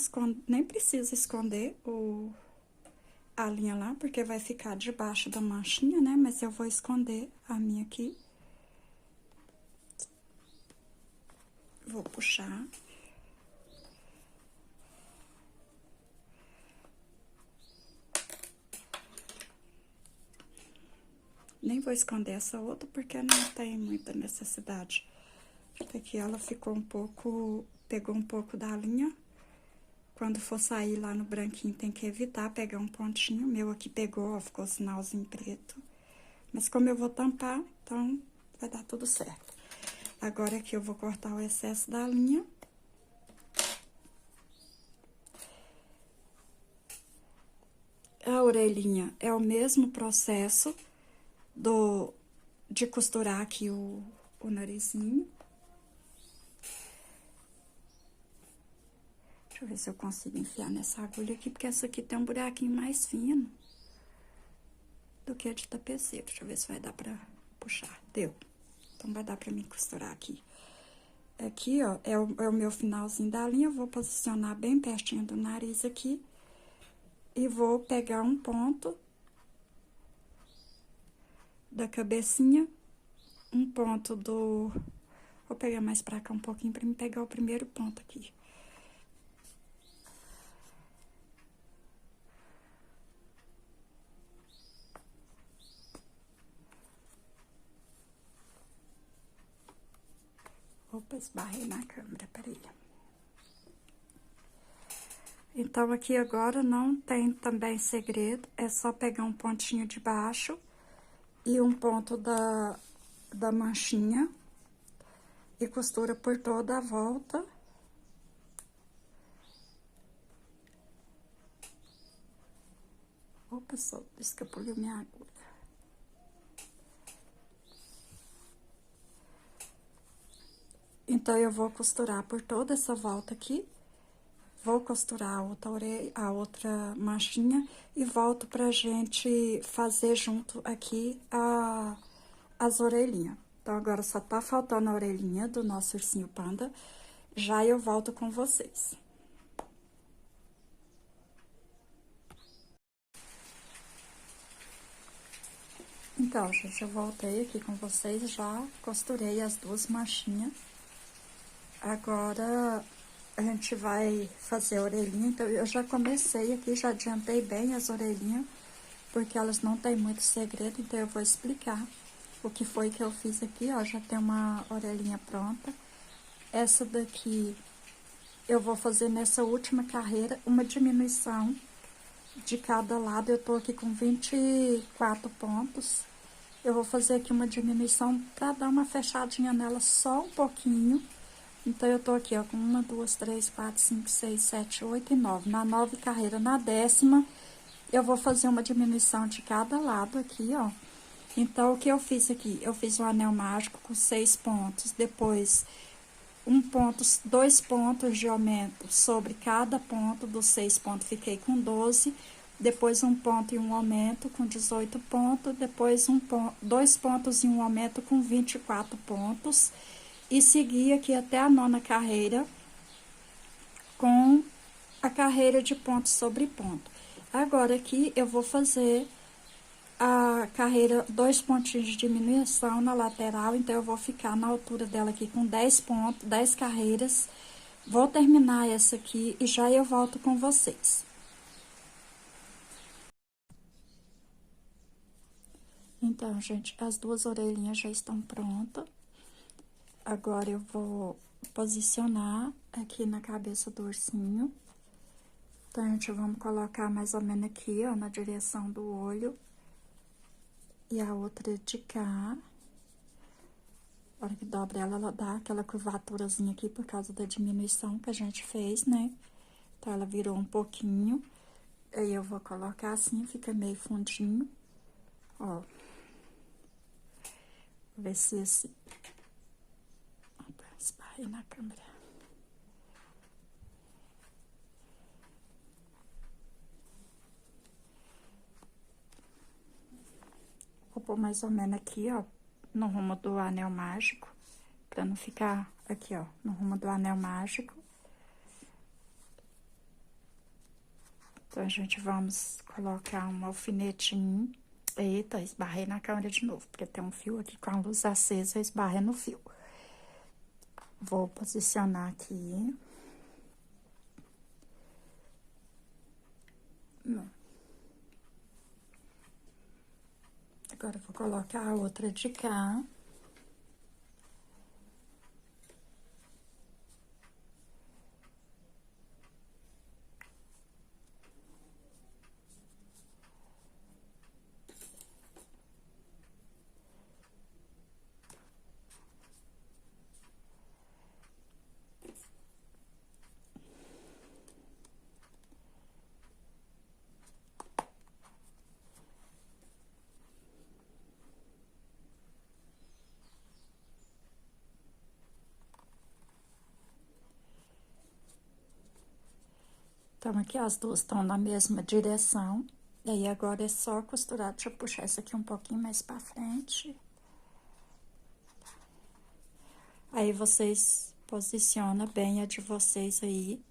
esconder a linha lá, porque vai ficar debaixo da manchinha, né? Mas eu vou esconder a minha aqui. Vou puxar. Nem vou esconder essa outra, porque não tem muita necessidade. Aqui ela ficou um pouco, pegou um pouco da linha. Quando for sair lá no branquinho, tem que evitar pegar um pontinho. O meu aqui pegou, ó, ficou sinalzinho preto. Mas como eu vou tampar, então vai dar tudo certo. Agora aqui eu vou cortar o excesso da linha. A orelhinha é o mesmo processo de costurar aqui o narizinho. Deixa eu ver se eu consigo enfiar nessa agulha aqui, porque essa aqui tem um buraquinho mais fino do que a de tapeceiro. Deixa eu ver se vai dar pra puxar. Deu. Então, vai dar pra mim costurar aqui. Aqui, ó, é o meu finalzinho da linha. Eu vou posicionar bem pertinho do nariz aqui. E vou pegar um ponto da cabecinha, um ponto do... Vou pegar mais pra cá um pouquinho pra me pegar o primeiro ponto aqui. Opa, esbarrei na câmera, peraí. Então, aqui agora não tem também segredo, é só pegar um pontinho de baixo e um ponto da manchinha e costura por toda a volta. Opa, só escapuliu minha agulha. Então, eu vou costurar por toda essa volta aqui. Vou costurar a outra manchinha e volto pra gente fazer junto aqui as orelhinhas. Então, agora só tá faltando a orelhinha do nosso ursinho panda. Já eu volto com vocês. Então, gente, eu voltei aqui com vocês, já costurei as duas manchinhas. Agora, a gente vai fazer a orelhinha, então eu já comecei aqui, já adiantei bem as orelhinhas, porque elas não têm muito segredo, então eu vou explicar o que foi que eu fiz aqui, ó, já tem uma orelhinha pronta. Essa daqui, eu vou fazer nessa última carreira uma diminuição de cada lado, eu tô aqui com 24 pontos. Eu vou fazer aqui uma diminuição pra dar uma fechadinha nela só um pouquinho. Então, eu tô aqui, ó, com 1, 2, 3, 4, 5, 6, 7, 8 e 9. Na 9 carreira, na 10ª, eu vou fazer uma diminuição de cada lado aqui, ó. Então, o que eu fiz aqui? Eu fiz um anel mágico com 6 pontos, depois 2 pontos de aumento sobre cada ponto dos 6 pontos, fiquei com 12. Depois, 1 ponto e um aumento com 18 pontos, depois 2 pontos e um aumento com 24 pontos. E segui aqui até a 9ª carreira com a carreira de ponto sobre ponto. Agora, aqui, eu vou fazer a carreira, 2 pontinhos de diminuição na lateral, então, eu vou ficar na altura dela aqui com 10 pontos, 10 carreiras. Vou terminar essa aqui e já eu volto com vocês. Então, gente, as duas orelhinhas já estão prontas. Agora, eu vou posicionar aqui na cabeça do ursinho. Então, a gente vamos colocar mais ou menos aqui, ó, na direção do olho. E a outra de cá. A hora que dobra ela, ela dá aquela curvaturazinha aqui por causa da diminuição que a gente fez, né? Então, ela virou um pouquinho. Aí, eu vou colocar assim, fica meio fundinho. Ó. Ver se esse... Opa, esbarrei na câmera. Vou pôr mais ou menos aqui, ó, no rumo do anel mágico, pra não ficar aqui, ó, no rumo do anel mágico. Então, a gente vamos colocar um alfinetinho. Eita, esbarrei na câmera de novo, porque tem um fio aqui com a luz acesa, eu esbarrei no fio. Vou posicionar aqui. Agora, eu vou colocar a outra de cá. Então, aqui as duas estão na mesma direção. E aí, agora é só costurar. Deixa eu puxar isso aqui um pouquinho mais pra frente. Aí, vocês posicionam bem a de vocês aí.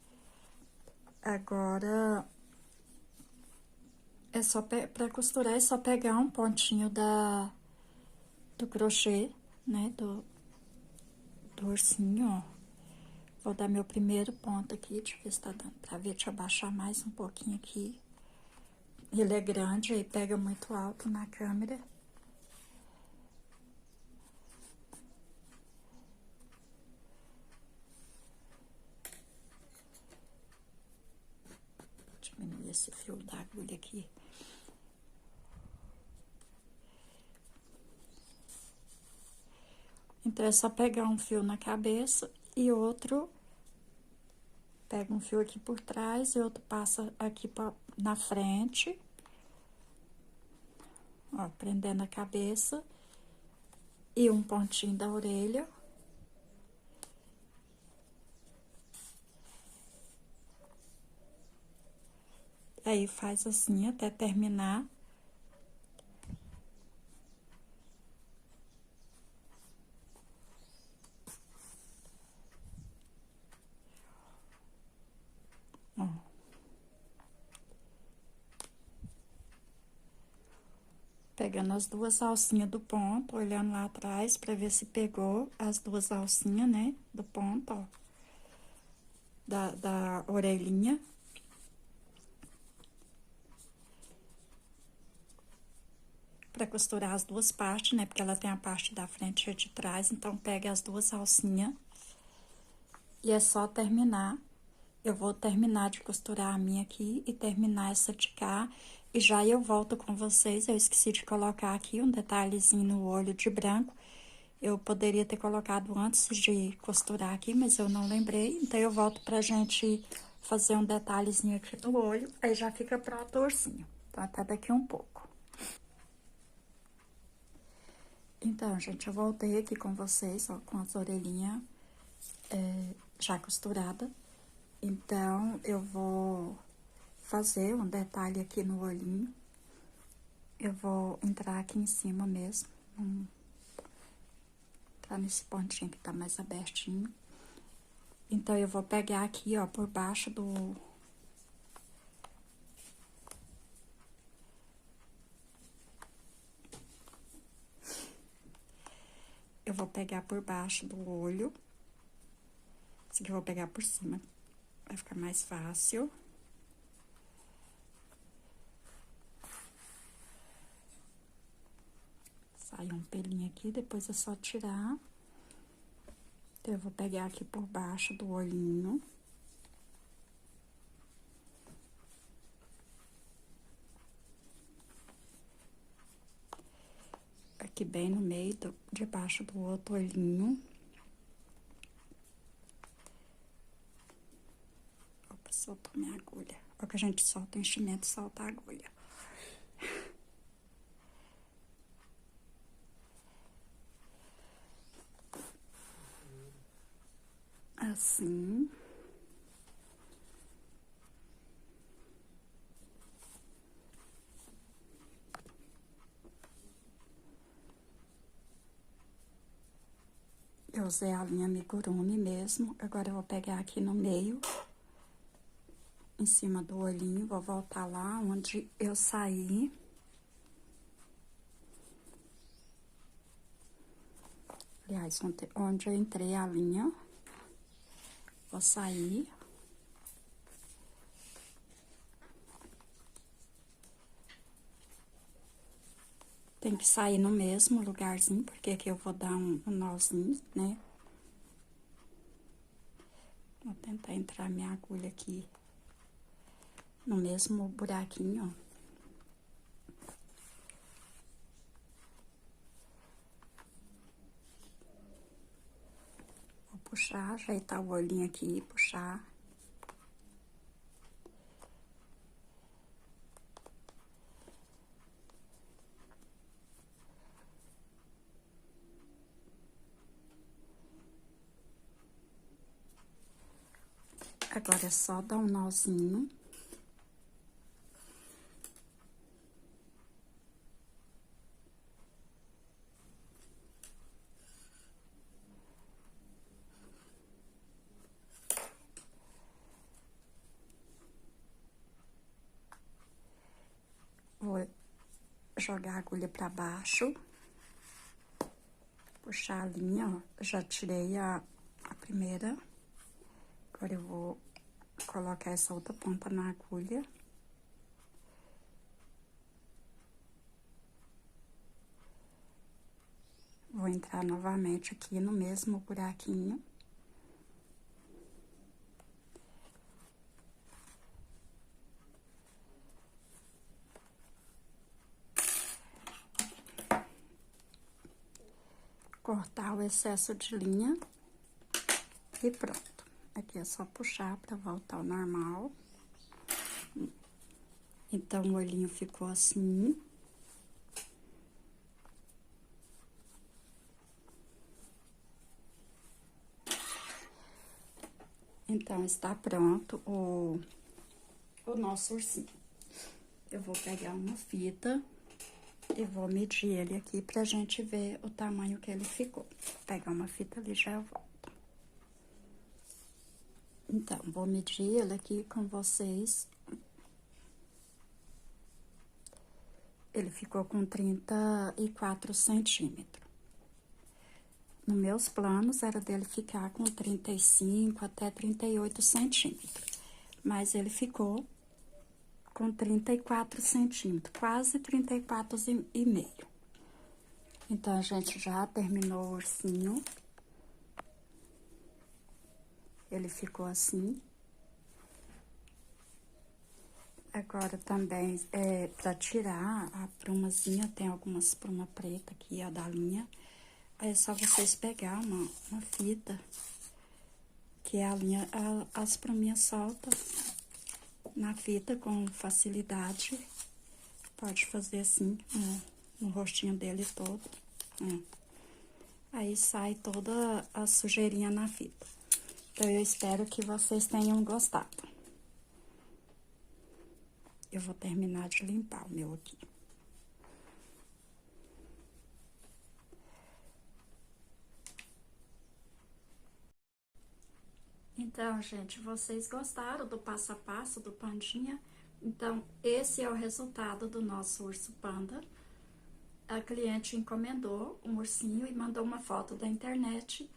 Agora, é só pra costurar, é só pegar um pontinho do crochê, né? Do ursinho, ó. Vou dar meu primeiro ponto aqui, deixa eu ver se tá dando pra ver. Deixa eu abaixar mais um pouquinho aqui. Ele é grande, aí pega muito alto na câmera. Diminuir esse fio da agulha aqui. Então, é só pegar um fio na cabeça e outro... Pega um fio aqui por trás e outro passa aqui na frente. Ó, prendendo a cabeça. E um pontinho da orelha. Aí, faz assim até terminar. Ó. Pegando as duas alcinhas do ponto, olhando lá atrás pra ver se pegou as duas alcinhas, né, do ponto, ó. Da orelhinha. Pra costurar as duas partes, né, porque ela tem a parte da frente e a de trás, então pega as duas alcinhas. E é só terminar. Eu vou terminar de costurar a minha aqui e terminar essa de cá. E já eu volto com vocês. Eu esqueci de colocar aqui um detalhezinho no olho de branco. Eu poderia ter colocado antes de costurar aqui, mas eu não lembrei. Então, eu volto pra gente fazer um detalhezinho aqui no olho. Aí, já fica pronto o ursinho. Então, até daqui um pouco. Então, gente, eu voltei aqui com vocês, ó, com as orelhinhas já costuradas. Então, eu vou fazer um detalhe aqui no olhinho. Eu vou entrar aqui em cima mesmo. Entrar nesse pontinho que tá mais abertinho. Então, eu vou pegar aqui, ó, por baixo do... Eu vou pegar por baixo do olho. Esse aqui eu vou pegar por cima. Vai ficar mais fácil. Sai um pelinho aqui, depois é só tirar. Então, eu vou pegar aqui por baixo do olhinho. Aqui bem no meio, debaixo do outro olhinho. Opa, soltou minha agulha. Ó, que a gente solta o enchimento, solta a agulha. Assim. Eu usei a linha amigurumi mesmo. Agora, eu vou pegar aqui no meio, em cima do olhinho. Vou voltar lá onde eu saí. Aliás, onde eu entrei a linha. Vou sair. Tem que sair no mesmo lugarzinho, porque aqui eu vou dar um nozinho, né? Vou tentar entrar minha agulha aqui no mesmo buraquinho, ó. Vou puxar, ajeitar o olhinho aqui, puxar. Agora, é só dar um nozinho. jogar a agulha pra baixo. Puxar a linha, ó. Já tirei a primeira. Agora eu vou colocar essa outra ponta na agulha. Vou entrar novamente aqui no mesmo buraquinho. Cortar o excesso de linha e pronto. Aqui é só puxar para voltar ao normal. Então, o olhinho ficou assim. Então, está pronto o nosso ursinho. Eu vou pegar uma fita e vou medir ele aqui pra gente ver o tamanho que ele ficou. Vou pegar uma fita ali, já eu volto. Então, vou medir ele aqui com vocês. Ele ficou com 34 centímetros. Nos meus planos, era dele ficar com 35 até 38 centímetros. Mas ele ficou com 34 centímetros, quase 34 e meio. Então, a gente já terminou o ursinho. Ele ficou assim. Agora, também, pra tirar a prumazinha, tem algumas prumas preta aqui, ó, da linha. Aí é só vocês pegar uma fita, que a linha, as pruminhas soltam na fita com facilidade. Pode fazer assim, no rostinho dele todo. Aí sai toda a sujeirinha na fita. Então, eu espero que vocês tenham gostado. Eu vou terminar de limpar o meu aqui. Então, gente, vocês gostaram do passo a passo do Pandinha? Então, esse é o resultado do nosso urso panda. A cliente encomendou um ursinho e mandou uma foto da internet.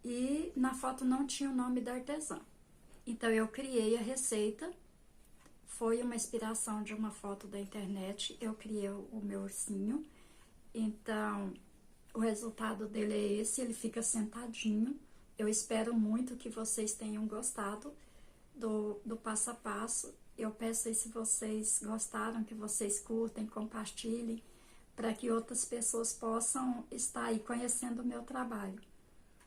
E na foto não tinha o nome da artesã. Então, eu criei a receita. Foi uma inspiração de uma foto da internet. Eu criei o meu ursinho. Então, o resultado dele é esse. Ele fica sentadinho. Eu espero muito que vocês tenham gostado do passo a passo. Eu peço aí, se vocês gostaram, que vocês curtem, compartilhem, para que outras pessoas possam estar aí conhecendo o meu trabalho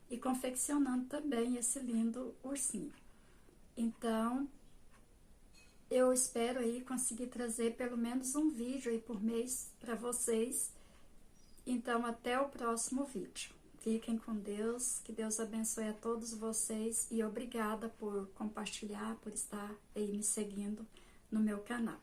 e confeccionando também esse lindo ursinho. Então, eu espero aí conseguir trazer pelo menos um vídeo aí por mês para vocês. Então, até o próximo vídeo. Fiquem com Deus, que Deus abençoe a todos vocês e obrigada por compartilhar, por estar aí me seguindo no meu canal.